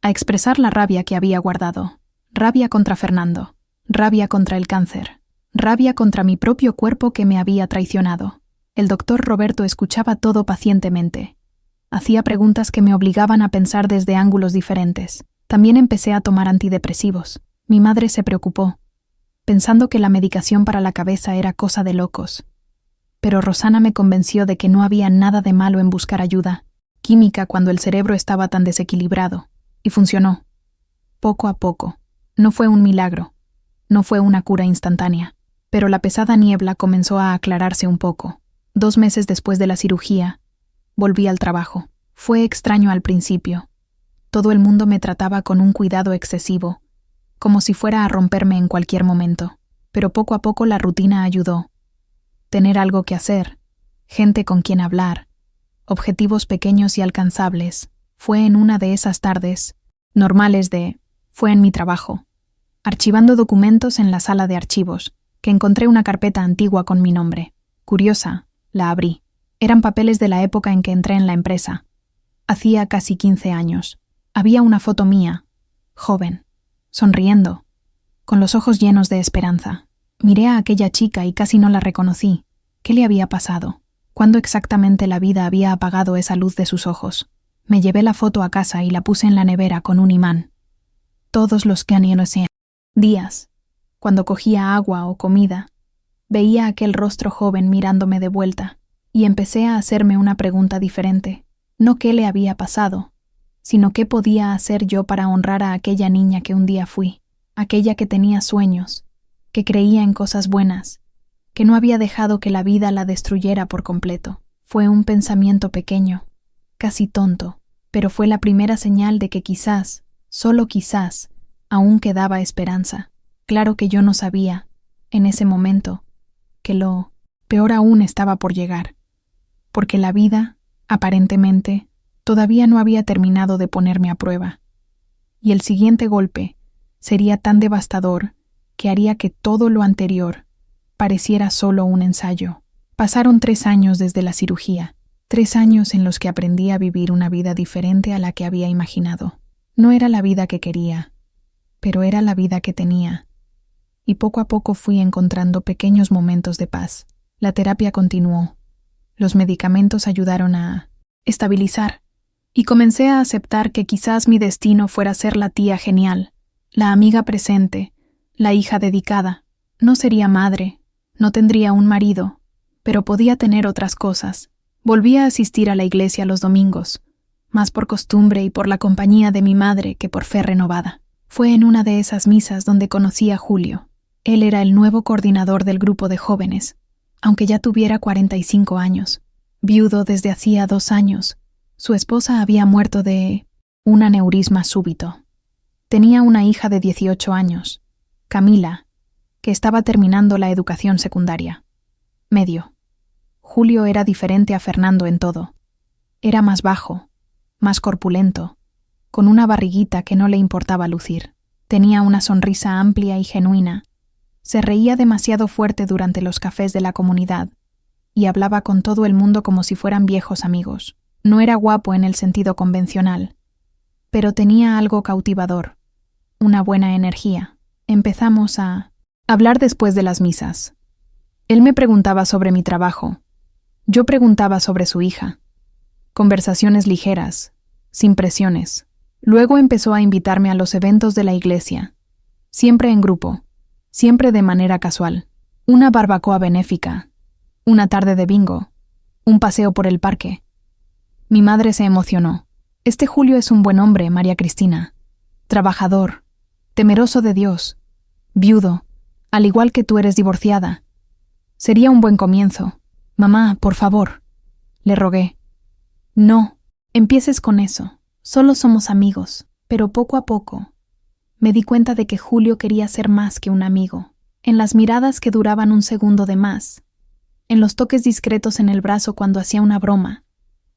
a expresar la rabia que había guardado. Rabia contra Fernando, rabia contra el cáncer, rabia contra mi propio cuerpo que me había traicionado. El doctor Roberto escuchaba todo pacientemente. Hacía preguntas que me obligaban a pensar desde ángulos diferentes. También empecé a tomar antidepresivos. Mi madre se preocupó, pensando que la medicación para la cabeza era cosa de locos. Pero Rosana me convenció de que no había nada de malo en buscar ayuda química cuando el cerebro estaba tan desequilibrado, y funcionó. Poco a poco. No fue un milagro, no fue una cura instantánea, pero la pesada niebla comenzó a aclararse un poco. 2 meses después de la cirugía, volví al trabajo. Fue extraño al principio. Todo el mundo me trataba con un cuidado excesivo, como si fuera a romperme en cualquier momento. Pero poco a poco la rutina ayudó. Tener algo que hacer, gente con quien hablar, objetivos pequeños y alcanzables. Fue en una de esas tardes, fue en mi trabajo, archivando documentos en la sala de archivos, que encontré una carpeta antigua con mi nombre. Curiosa, la abrí. Eran papeles de la época en que entré en la empresa. Hacía casi 15 años. Había una foto mía, joven, sonriendo, con los ojos llenos de esperanza. Miré a aquella chica y casi no la reconocí. ¿Qué le había pasado? ¿Cuándo exactamente la vida había apagado esa luz de sus ojos? Me llevé la foto a casa y la puse en la nevera con un imán. Todos los días, cuando cogía agua o comida, veía aquel rostro joven mirándome de vuelta y empecé a hacerme una pregunta diferente. No qué le había pasado, sino qué podía hacer yo para honrar a aquella niña que un día fui, aquella que tenía sueños, que creía en cosas buenas, que no había dejado que la vida la destruyera por completo. Fue un pensamiento pequeño, casi tonto, pero fue la primera señal de que quizás, solo quizás, aún quedaba esperanza. Claro que yo no sabía, en ese momento, que lo peor aún estaba por llegar, porque la vida, aparentemente, todavía no había terminado de ponerme a prueba. Y el siguiente golpe sería tan devastador que haría que todo lo anterior pareciera solo un ensayo. Pasaron 3 años desde la cirugía, 3 años en los que aprendí a vivir una vida diferente a la que había imaginado. No era la vida que quería, pero era la vida que tenía. Y poco a poco fui encontrando pequeños momentos de paz. La terapia continuó. Los medicamentos ayudaron a estabilizar. Y comencé a aceptar que quizás mi destino fuera ser la tía genial, la amiga presente, la hija dedicada. No sería madre, no tendría un marido, pero podía tener otras cosas. Volví a asistir a la iglesia los domingos, más por costumbre y por la compañía de mi madre que por fe renovada. Fue en una de esas misas donde conocí a Julio. Él era el nuevo coordinador del grupo de jóvenes, aunque ya tuviera 45 años. Viudo desde hacía 2 años, su esposa había muerto de un aneurisma súbito. Tenía una hija de 18 años, Camila, que estaba terminando la educación secundaria. Medio. Julio era diferente a Fernando en todo. Era más bajo, más corpulento, con una barriguita que no le importaba lucir. Tenía una sonrisa amplia y genuina. Se reía demasiado fuerte durante los cafés de la comunidad y hablaba con todo el mundo como si fueran viejos amigos. No era guapo en el sentido convencional, pero tenía algo cautivador, una buena energía. Empezamos a hablar después de las misas. Él me preguntaba sobre mi trabajo. Yo preguntaba sobre su hija. Conversaciones ligeras, sin presiones. Luego empezó a invitarme a los eventos de la iglesia, siempre en grupo, siempre de manera casual. Una barbacoa benéfica, una tarde de bingo, un paseo por el parque. Mi madre se emocionó. Este Julio es un buen hombre, María Cristina. Trabajador, temeroso de Dios, viudo, al igual que tú eres divorciada. Sería un buen comienzo. Mamá, por favor, le rogué. No, empieces con eso. Solo somos amigos. Pero poco a poco me di cuenta de que Julio quería ser más que un amigo. En las miradas que duraban un segundo de más, en los toques discretos en el brazo cuando hacía una broma,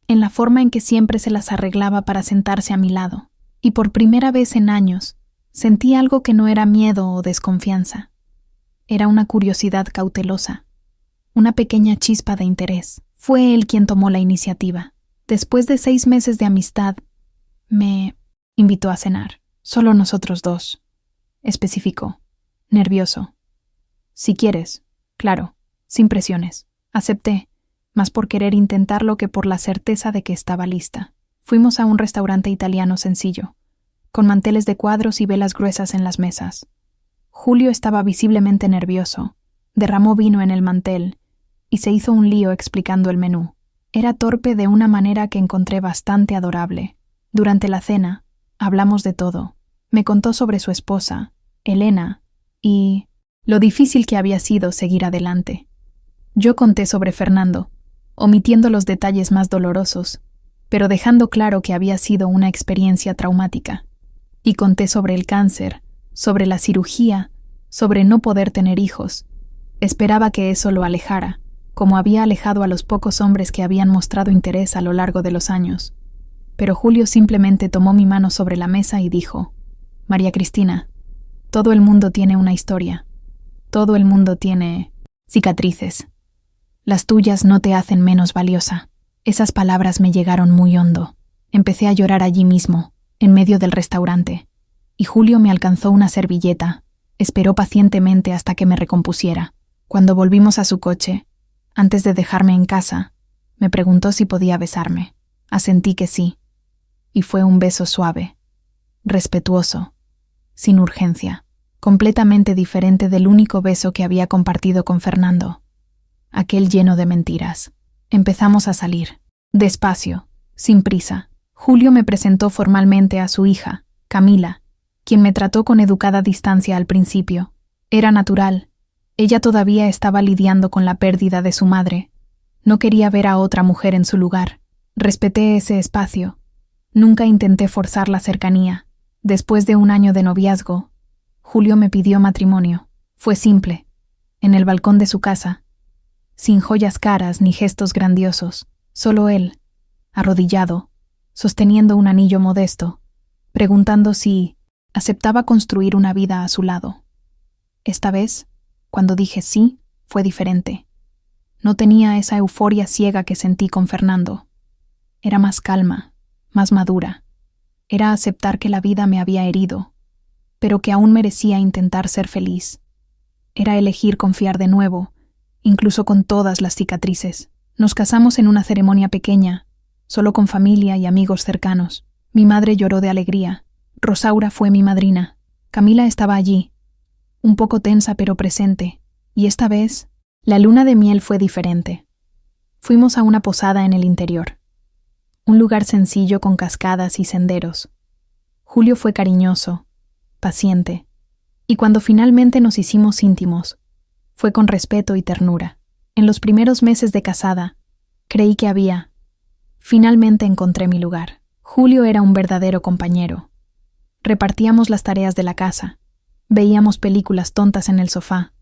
en la forma en que siempre se las arreglaba para sentarse a mi lado. Y por primera vez en años, sentí algo que no era miedo o desconfianza. Era una curiosidad cautelosa, una pequeña chispa de interés. Fue él quien tomó la iniciativa. Después de 6 meses de amistad, me invitó a cenar. Solo nosotros 2, especificó, nervioso. Si quieres, claro, sin presiones. Acepté, más por querer intentarlo que por la certeza de que estaba lista. Fuimos a un restaurante italiano sencillo, con manteles de cuadros y velas gruesas en las mesas. Julio estaba visiblemente nervioso, derramó vino en el mantel y se hizo un lío explicando el menú. Era torpe de una manera que encontré bastante adorable. Durante la cena, hablamos de todo. Me contó sobre su esposa, Elena, y lo difícil que había sido seguir adelante. Yo conté sobre Fernando, omitiendo los detalles más dolorosos, pero dejando claro que había sido una experiencia traumática. Y conté sobre el cáncer, sobre la cirugía, sobre no poder tener hijos. Esperaba que eso lo alejara, como había alejado a los pocos hombres que habían mostrado interés a lo largo de los años. Pero Julio simplemente tomó mi mano sobre la mesa y dijo: «María Cristina, todo el mundo tiene una historia. Todo el mundo tiene cicatrices. Las tuyas no te hacen menos valiosa». Esas palabras me llegaron muy hondo. Empecé a llorar allí mismo, en medio del restaurante, y Julio me alcanzó una servilleta. Esperó pacientemente hasta que me recompusiera. Cuando volvimos a su coche, antes de dejarme en casa, me preguntó si podía besarme. Asentí que sí, y fue un beso suave, respetuoso, sin urgencia, completamente diferente del único beso que había compartido con Fernando, aquel lleno de mentiras. Empezamos a salir, despacio, sin prisa. Julio me presentó formalmente a su hija, Camila, quien me trató con educada distancia al principio. Era natural. Ella todavía estaba lidiando con la pérdida de su madre. No quería ver a otra mujer en su lugar. Respeté ese espacio. Nunca intenté forzar la cercanía. Después de un año de noviazgo, Julio me pidió matrimonio. Fue simple, en el balcón de su casa, sin joyas caras ni gestos grandiosos, solo él, arrodillado, sosteniendo un anillo modesto, preguntando si aceptaba construir una vida a su lado. Esta vez, cuando dije sí, fue diferente. No tenía esa euforia ciega que sentí con Fernando. Era más calma, más madura. Era aceptar que la vida me había herido, pero que aún merecía intentar ser feliz. Era elegir confiar de nuevo, incluso con todas las cicatrices. Nos casamos en una ceremonia pequeña, solo con familia y amigos cercanos. Mi madre lloró de alegría. Rosaura fue mi madrina. Camila estaba allí, un poco tensa pero presente, y esta vez, la luna de miel fue diferente. Fuimos a una posada en el interior, un lugar sencillo con cascadas y senderos. Julio fue cariñoso, paciente, y cuando finalmente nos hicimos íntimos, fue con respeto y ternura. En los primeros meses de casada, creí que finalmente encontré mi lugar. Julio era un verdadero compañero. Repartíamos las tareas de la casa, veíamos películas tontas en el sofá,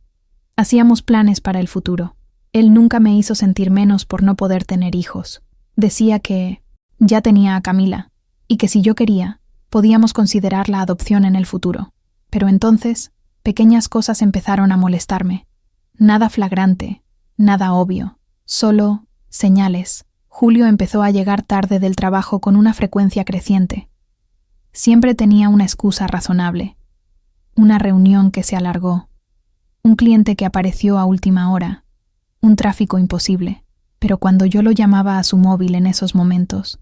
hacíamos planes para el futuro. Él nunca me hizo sentir menos por no poder tener hijos. Decía que ya tenía a Camila, y que si yo quería, podíamos considerar la adopción en el futuro. Pero entonces, pequeñas cosas empezaron a molestarme. Nada flagrante, nada obvio, solo señales. Julio empezó a llegar tarde del trabajo con una frecuencia creciente. Siempre tenía una excusa razonable. Una reunión que se alargó, un cliente que apareció a última hora, un tráfico imposible. Pero cuando yo lo llamaba a su móvil en esos momentos,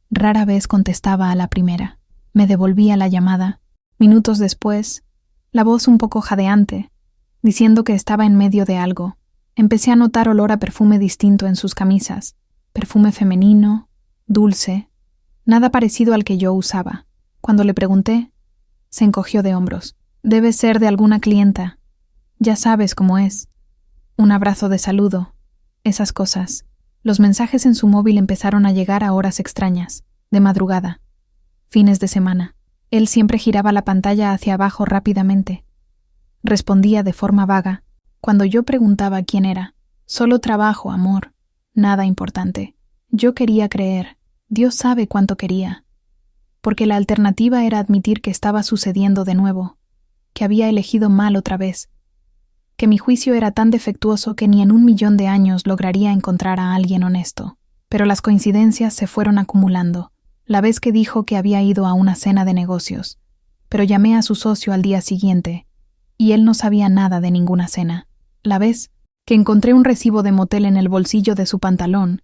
rara vez contestaba a la primera. Me devolvía la llamada. Minutos después, la voz un poco jadeante, diciendo que estaba en medio de algo. Empecé a notar olor a perfume distinto en sus camisas, perfume femenino, dulce, nada parecido al que yo usaba. Cuando le pregunté, se encogió de hombros. Debe ser de alguna clienta. Ya sabes cómo es. Un abrazo de saludo. Esas cosas. Los mensajes en su móvil empezaron a llegar a horas extrañas, de madrugada, fines de semana. Él siempre giraba la pantalla hacia abajo rápidamente. Respondía de forma vaga. Cuando yo preguntaba quién era, solo trabajo, amor, nada importante. Yo quería creer, Dios sabe cuánto quería, porque la alternativa era admitir que estaba sucediendo de nuevo, que había elegido mal otra vez, que mi juicio era tan defectuoso que ni en 1.000.000 de años lograría encontrar a alguien honesto. Pero las coincidencias se fueron acumulando. La vez que dijo que había ido a una cena de negocios, pero llamé a su socio al día siguiente, y él no sabía nada de ninguna cena. La vez que encontré un recibo de motel en el bolsillo de su pantalón,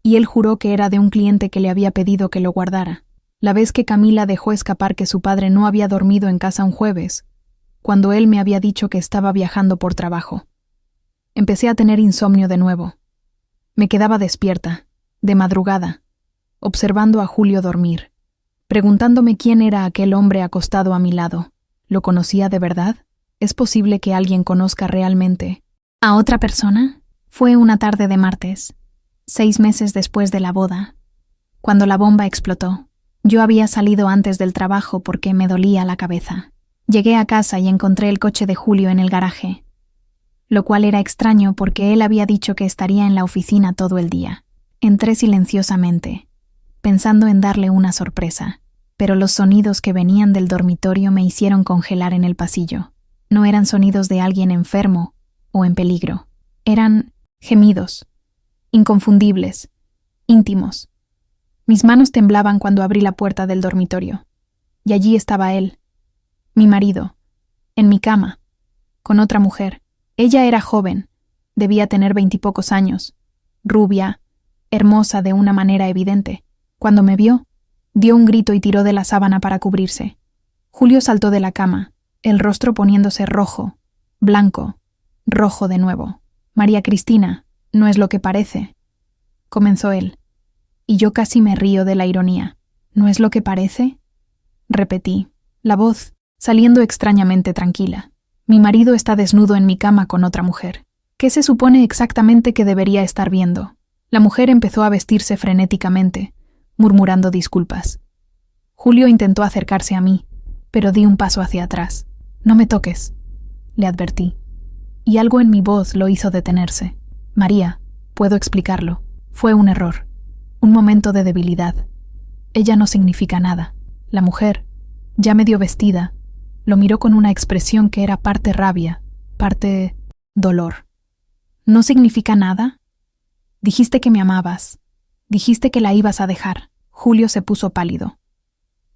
y él juró que era de un cliente que le había pedido que lo guardara. La vez que Camila dejó escapar que su padre no había dormido en casa un jueves, cuando él me había dicho que estaba viajando por trabajo. Empecé a tener insomnio de nuevo. Me quedaba despierta, de madrugada, observando a Julio dormir, preguntándome quién era aquel hombre acostado a mi lado. ¿Lo conocía de verdad? ¿Es posible que alguien conozca realmente a otra persona? Fue una tarde de martes, 6 meses después de la boda. cuando la bomba explotó. Yo había salido antes del trabajo porque me dolía la cabeza. Llegué a casa y encontré el coche de Julio en el garaje, lo cual era extraño porque él había dicho que estaría en la oficina todo el día. Entré silenciosamente, pensando en darle una sorpresa, pero los sonidos que venían del dormitorio me hicieron congelar en el pasillo. No eran sonidos de alguien enfermo o en peligro. Eran gemidos, inconfundibles, íntimos. Mis manos temblaban cuando abrí la puerta del dormitorio. Y allí estaba él, mi marido, en mi cama, con otra mujer. Ella era joven, debía tener 20 y pocos años, rubia, hermosa de una manera evidente. Cuando me vio, dio un grito y tiró de la sábana para cubrirse. Julio saltó de la cama, el rostro poniéndose rojo, blanco, rojo de nuevo. «María Cristina, no es lo que parece», comenzó él, y yo casi me río de la ironía. «¿No es lo que parece?», repetí, la voz saliendo extrañamente tranquila. «Mi marido está desnudo en mi cama con otra mujer. ¿Qué se supone exactamente que debería estar viendo?». La mujer empezó a vestirse frenéticamente, murmurando disculpas. Julio intentó acercarse a mí, pero di un paso hacia atrás. «No me toques», le advertí, y algo en mi voz lo hizo detenerse. «María, puedo explicarlo. Fue un error, un momento de debilidad. Ella no significa nada». La mujer, ya medio vestida, lo miró con una expresión que era parte rabia, parte dolor. «¿No significa nada? Dijiste que me amabas. Dijiste que la ibas a dejar». Julio se puso pálido.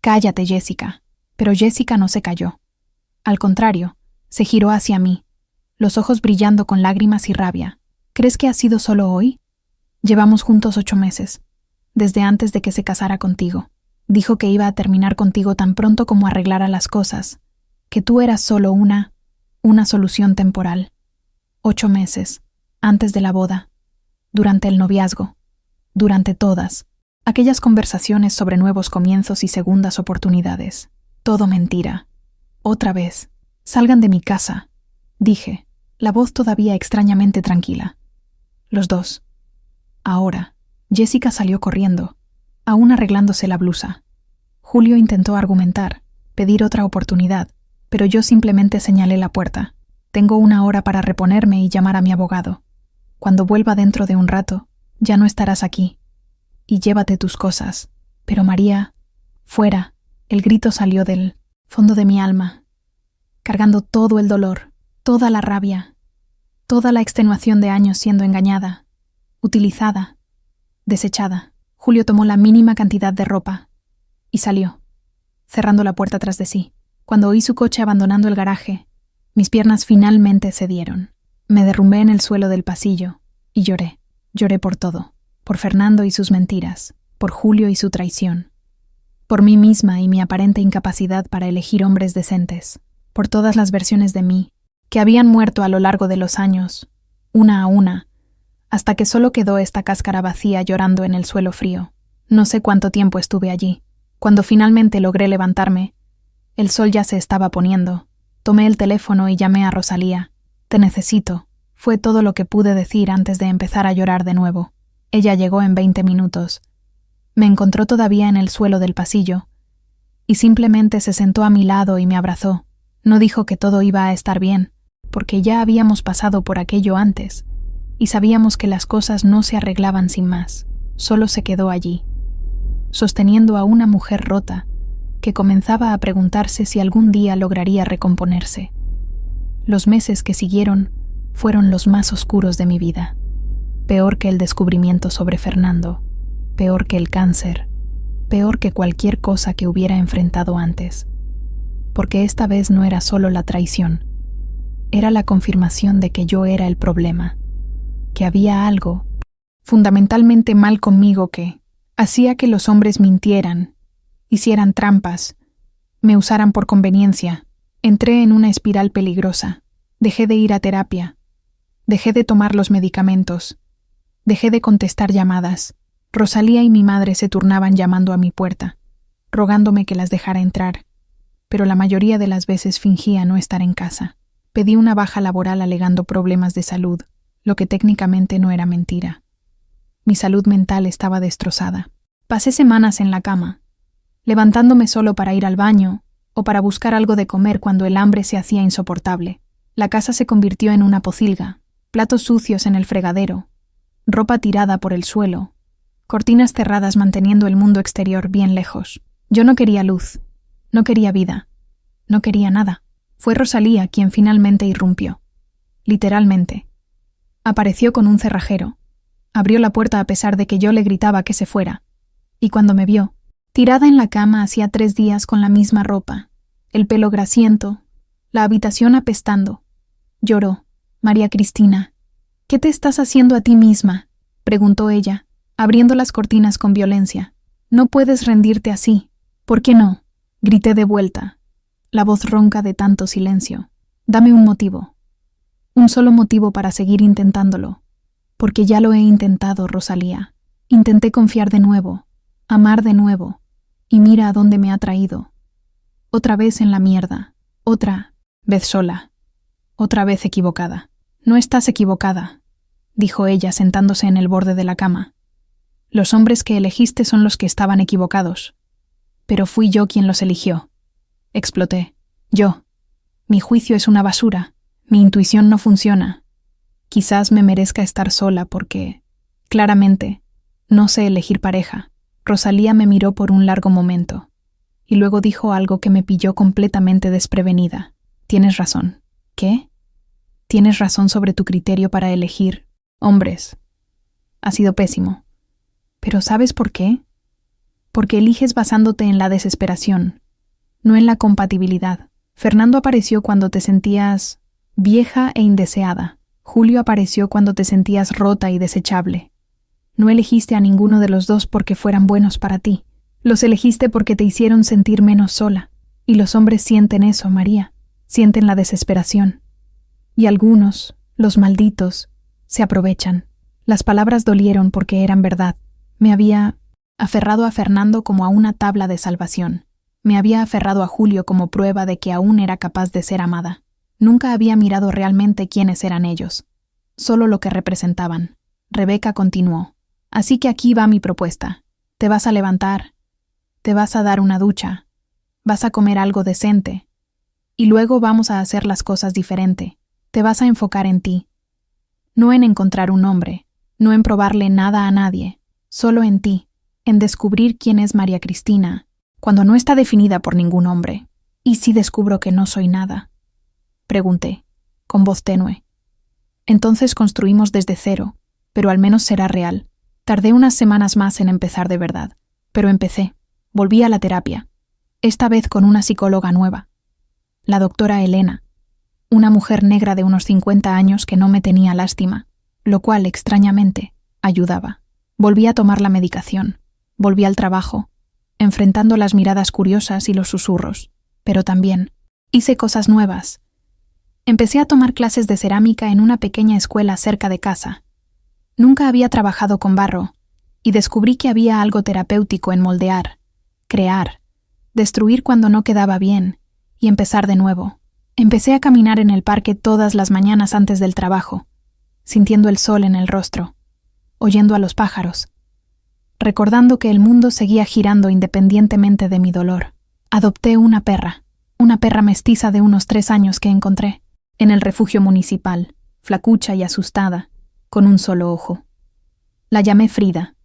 «Cállate, Jessica». Pero Jessica no se calló. Al contrario, se giró hacia mí, los ojos brillando con lágrimas y rabia. «¿Crees que ha sido solo hoy? Llevamos juntos 8 meses, desde antes de que se casara contigo. Dijo que iba a terminar contigo tan pronto como arreglara las cosas, que tú eras solo una solución temporal. 8 meses, antes de la boda, durante el noviazgo, durante todas aquellas conversaciones sobre nuevos comienzos y segundas oportunidades. Todo mentira. Otra vez. Salgan de mi casa», dije, la voz todavía extrañamente tranquila. Los dos. Ahora. Jessica salió corriendo, aún arreglándose la blusa. Julio intentó argumentar, pedir otra oportunidad, pero yo simplemente señalé la puerta. «Tengo 1 hora para reponerme y llamar a mi abogado. Cuando vuelva dentro de un rato, ya no estarás aquí. Y llévate tus cosas». «Pero María...» «Fuera». El grito salió del fondo de mi alma, cargando todo el dolor, toda la rabia, toda la extenuación de años siendo engañada, utilizada, desechada. Julio tomó la mínima cantidad de ropa y salió, cerrando la puerta tras de sí. Cuando oí su coche abandonando el garaje, mis piernas finalmente cedieron. Me derrumbé en el suelo del pasillo y lloré. Lloré por todo, por Fernando y sus mentiras, por Julio y su traición, por mí misma y mi aparente incapacidad para elegir hombres decentes, por todas las versiones de mí que habían muerto a lo largo de los años, una a una, hasta que solo quedó esta cáscara vacía llorando en el suelo frío. No sé cuánto tiempo estuve allí. Cuando finalmente logré levantarme, el sol ya se estaba poniendo. Tomé el teléfono y llamé a Rosalía. «Te necesito», fue todo lo que pude decir antes de empezar a llorar de nuevo. Ella llegó en 20 minutos. Me encontró todavía en el suelo del pasillo, y simplemente se sentó a mi lado y me abrazó. No dijo que todo iba a estar bien, porque ya habíamos pasado por aquello antes, y sabíamos que las cosas no se arreglaban sin más. Solo se quedó allí, sosteniendo a una mujer rota, que comenzaba a preguntarse si algún día lograría recomponerse. Los meses que siguieron fueron los más oscuros de mi vida, peor que el descubrimiento sobre Fernando, peor que el cáncer, peor que cualquier cosa que hubiera enfrentado antes, porque esta vez no era solo la traición, era la confirmación de que yo era el problema, que había algo fundamentalmente mal conmigo que hacía que los hombres mintieran, hicieran trampas, me usaran por conveniencia. Entré en una espiral peligrosa, dejé de ir a terapia, dejé de tomar los medicamentos, dejé de contestar llamadas. Rosalía y mi madre se turnaban llamando a mi puerta, rogándome que las dejara entrar, pero la mayoría de las veces fingía no estar en casa. Pedí una baja laboral alegando problemas de salud, lo que técnicamente no era mentira. Mi salud mental estaba destrozada. Pasé semanas en la cama, levantándome solo para ir al baño o para buscar algo de comer cuando el hambre se hacía insoportable. La casa se convirtió en una pocilga, platos sucios en el fregadero, ropa tirada por el suelo, cortinas cerradas manteniendo el mundo exterior bien lejos. Yo no quería luz, no quería vida, no quería nada. Fue Rosalía quien finalmente irrumpió. Literalmente. Apareció con un cerrajero. Abrió la puerta a pesar de que yo le gritaba que se fuera. Y cuando me vio, tirada en la cama hacía 3 días con la misma ropa, el pelo grasiento, la habitación apestando, lloró. «María Cristina, ¿qué te estás haciendo a ti misma?», preguntó ella, abriendo las cortinas con violencia. «No puedes rendirte así». «¿Por qué no?», grité de vuelta, la voz ronca de tanto silencio. «Dame un motivo. Un solo motivo para seguir intentándolo. Porque ya lo he intentado, Rosalía. Intenté confiar de nuevo, amar de nuevo, y mira a dónde me ha traído. Otra vez en la mierda, otra vez sola, otra vez equivocada». «No estás equivocada», dijo ella sentándose en el borde de la cama. «Los hombres que elegiste son los que estaban equivocados. Pero fui yo quien los eligió». Exploté. «Yo. Mi juicio es una basura. Mi intuición no funciona. Quizás me merezca estar sola porque, claramente, no sé elegir pareja». Rosalía me miró por un largo momento, y luego dijo algo que me pilló completamente desprevenida. «Tienes razón». «¿Qué?» «Tienes razón sobre tu criterio para elegir hombres. Ha sido pésimo. Pero ¿sabes por qué? Porque eliges basándote en la desesperación, no en la compatibilidad. Fernando apareció cuando te sentías vieja e indeseada. Julio apareció cuando te sentías rota y desechable. No elegiste a ninguno de los dos porque fueran buenos para ti. Los elegiste porque te hicieron sentir menos sola. Y los hombres sienten eso, María. Sienten la desesperación. Y algunos, los malditos, se aprovechan». Las palabras dolieron porque eran verdad. Me había aferrado a Fernando como a una tabla de salvación. Me había aferrado a Julio como prueba de que aún era capaz de ser amada. Nunca había mirado realmente quiénes eran ellos, solo lo que representaban. Rebeca continuó. «Así que aquí va mi propuesta. Te vas a levantar, te vas a dar una ducha, vas a comer algo decente, y luego vamos a hacer las cosas diferente. Te vas a enfocar en ti. No en encontrar un hombre, no en probarle nada a nadie, solo en ti, en descubrir quién es María Cristina, cuando no está definida por ningún hombre». «¿Y si descubro que no soy nada?», pregunté, con voz tenue. «Entonces construimos desde cero, pero al menos será real». Tardé unas semanas más en empezar de verdad, pero empecé. Volví a la terapia, esta vez con una psicóloga nueva, la doctora Elena, una mujer negra de unos 50 años que no me tenía lástima, lo cual, extrañamente, ayudaba. Volví a tomar la medicación, volví al trabajo, enfrentando las miradas curiosas y los susurros, pero también hice cosas nuevas. Empecé a tomar clases de cerámica en una pequeña escuela cerca de casa. Nunca había trabajado con barro, y descubrí que había algo terapéutico en moldear, crear, destruir cuando no quedaba bien, y empezar de nuevo. Empecé a caminar en el parque todas las mañanas antes del trabajo, sintiendo el sol en el rostro, oyendo a los pájaros, recordando que el mundo seguía girando independientemente de mi dolor. Adopté una perra mestiza de unos 3 años que encontré en el refugio municipal, flacucha y asustada, con un solo ojo. La llamé Frida,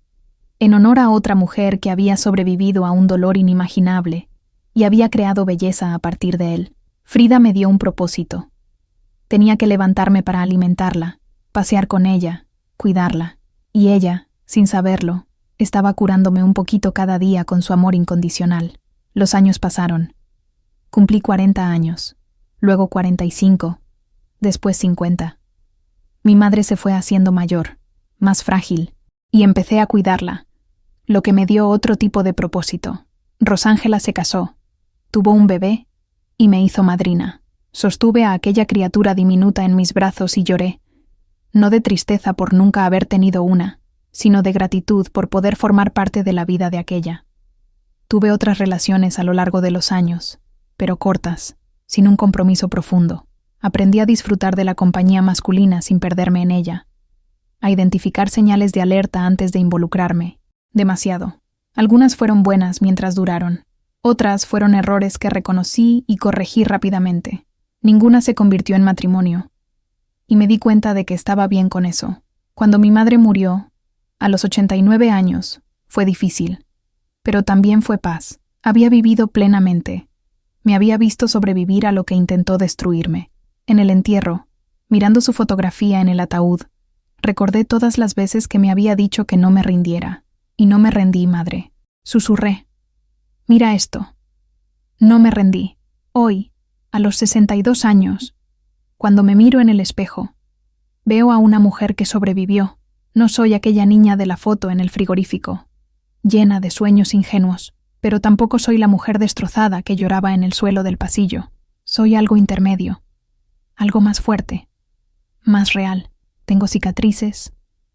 en honor a otra mujer que había sobrevivido a un dolor inimaginable y había creado belleza a partir de él. Frida me dio un propósito. Tenía que levantarme para alimentarla, pasear con ella, cuidarla, y ella, sin saberlo, estaba curándome un poquito cada día con su amor incondicional. Los años pasaron. Cumplí 40 años, luego 45, después 50. Mi madre se fue haciendo mayor, más frágil, y empecé a cuidarla, lo que me dio otro tipo de propósito. Rosángela se casó, tuvo un bebé y me hizo madrina. Sostuve a aquella criatura diminuta en mis brazos y lloré, no de tristeza por nunca haber tenido una, sino de gratitud por poder formar parte de la vida de aquella. Tuve otras relaciones a lo largo de los años, pero cortas, sin un compromiso profundo. Aprendí a disfrutar de la compañía masculina sin perderme en ella, a identificar señales de alerta antes de involucrarme. Demasiado. Algunas fueron buenas mientras duraron. Otras fueron errores que reconocí y corregí rápidamente. Ninguna se convirtió en matrimonio. Y me di cuenta de que estaba bien con eso. Cuando mi madre murió, a los 89 años, fue difícil. Pero también fue paz. Había vivido plenamente. Me había visto sobrevivir a lo que intentó destruirme. En el entierro, mirando su fotografía en el ataúd, recordé todas las veces que me había dicho que no me rindiera. Y no me rendí, madre. Susurré. Mira esto. No me rendí. Hoy, a los 62 años, cuando me miro en el espejo, veo a una mujer que sobrevivió. No soy aquella niña de la foto en el frigorífico, llena de sueños ingenuos, pero tampoco soy la mujer destrozada que lloraba en el suelo del pasillo. Soy algo intermedio, algo más fuerte, más real. Tengo cicatrices,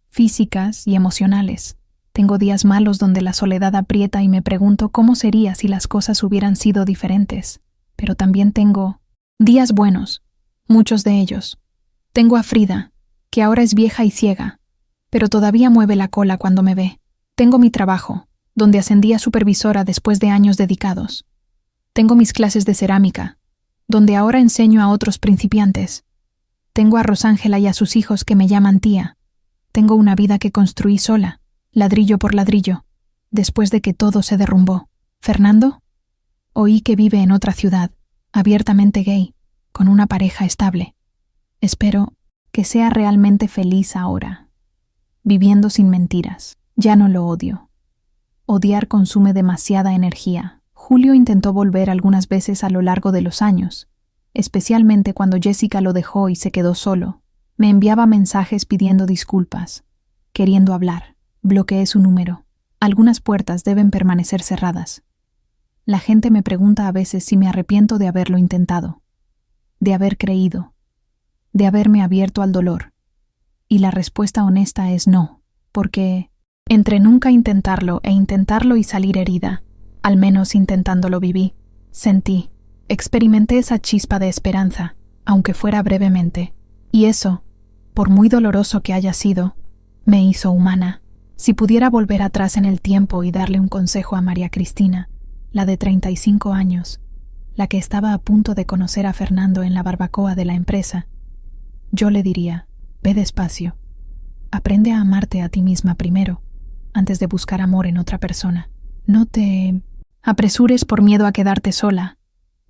físicas y emocionales. Tengo días malos donde la soledad aprieta y me pregunto cómo sería si las cosas hubieran sido diferentes. Pero también tengo días buenos, muchos de ellos. Tengo a Frida, que ahora es vieja y ciega, pero todavía mueve la cola cuando me ve. Tengo mi trabajo, donde ascendí a supervisora después de años dedicados. Tengo mis clases de cerámica, donde ahora enseño a otros principiantes. Tengo a Rosángela y a sus hijos que me llaman tía. Tengo una vida que construí sola, ladrillo por ladrillo, después de que todo se derrumbó. ¿Fernando? Oí que vive en otra ciudad, abiertamente gay, con una pareja estable. Espero que sea realmente feliz ahora, viviendo sin mentiras. Ya no lo odio. Odiar consume demasiada energía. Julio intentó volver algunas veces a lo largo de los años, especialmente cuando Jessica lo dejó y se quedó solo. Me enviaba mensajes pidiendo disculpas, queriendo hablar. Bloqueé su número. Algunas puertas deben permanecer cerradas. La gente me pregunta a veces si me arrepiento de haberlo intentado, de haber creído, de haberme abierto al dolor. Y la respuesta honesta es no, porque entre nunca intentarlo e intentarlo y salir herida, al menos intentándolo viví, sentí, experimenté esa chispa de esperanza, aunque fuera brevemente. Y eso, por muy doloroso que haya sido, me hizo humana. Si pudiera volver atrás en el tiempo y darle un consejo a María Cristina, la de 35 años, la que estaba a punto de conocer a Fernando en la barbacoa de la empresa, yo le diría, ve despacio, aprende a amarte a ti misma primero, antes de buscar amor en otra persona. No te apresures por miedo a quedarte sola,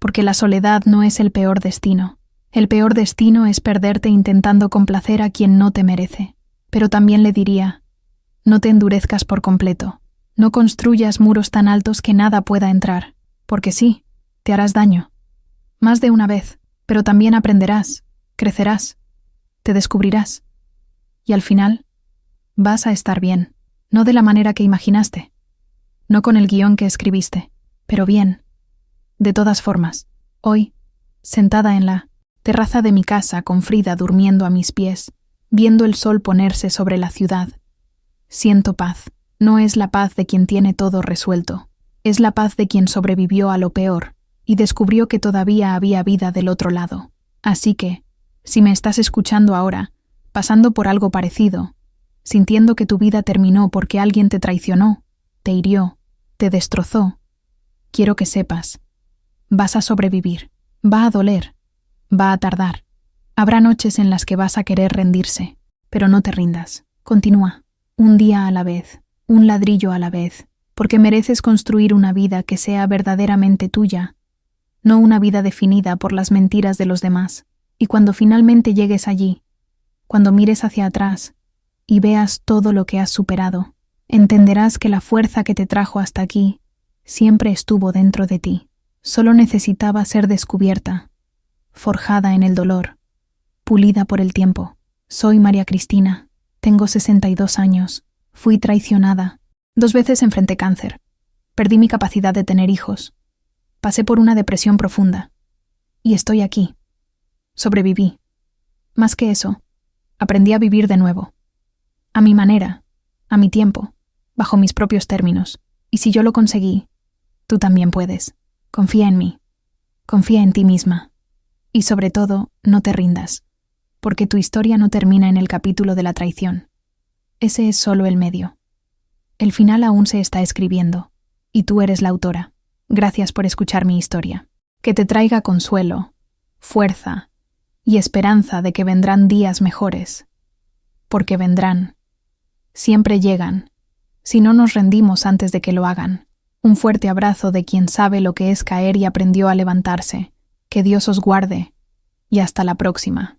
porque la soledad no es el peor destino. El peor destino es perderte intentando complacer a quien no te merece. Pero también le diría, no te endurezcas por completo. No construyas muros tan altos que nada pueda entrar, porque sí, te harás daño. Más de una vez, pero también aprenderás, crecerás, te descubrirás. Y al final, vas a estar bien. No de la manera que imaginaste, no con el guión que escribiste, pero bien. De todas formas, hoy, sentada en la terraza de mi casa con Frida durmiendo a mis pies, viendo el sol ponerse sobre la ciudad, siento paz. No es la paz de quien tiene todo resuelto, es la paz de quien sobrevivió a lo peor y descubrió que todavía había vida del otro lado. Así que, si me estás escuchando ahora, pasando por algo parecido, sintiendo que tu vida terminó porque alguien te traicionó, te hirió, te destrozó, quiero que sepas, vas a sobrevivir, va a doler, va a tardar. Habrá noches en las que vas a querer rendirse, pero no te rindas. Continúa, un día a la vez, un ladrillo a la vez, porque mereces construir una vida que sea verdaderamente tuya, no una vida definida por las mentiras de los demás. Y cuando finalmente llegues allí, cuando mires hacia atrás, y veas todo lo que has superado, entenderás que la fuerza que te trajo hasta aquí siempre estuvo dentro de ti. Solo necesitaba ser descubierta, forjada en el dolor, pulida por el tiempo. Soy María Cristina, tengo 62 años, fui traicionada, 2 veces enfrenté cáncer, perdí mi capacidad de tener hijos, pasé por una depresión profunda, y estoy aquí. Sobreviví. Más que eso, aprendí a vivir de nuevo. A mi manera, a mi tiempo, bajo mis propios términos. Y si yo lo conseguí, tú también puedes. Confía en mí. Confía en ti misma. Y sobre todo, no te rindas, porque tu historia no termina en el capítulo de la traición. Ese es solo el medio. El final aún se está escribiendo, y tú eres la autora. Gracias por escuchar mi historia. Que te traiga consuelo, fuerza y esperanza de que vendrán días mejores. Porque vendrán. Siempre llegan, si no nos rendimos antes de que lo hagan. Un fuerte abrazo de quien sabe lo que es caer y aprendió a levantarse. Que Dios os guarde, y hasta la próxima.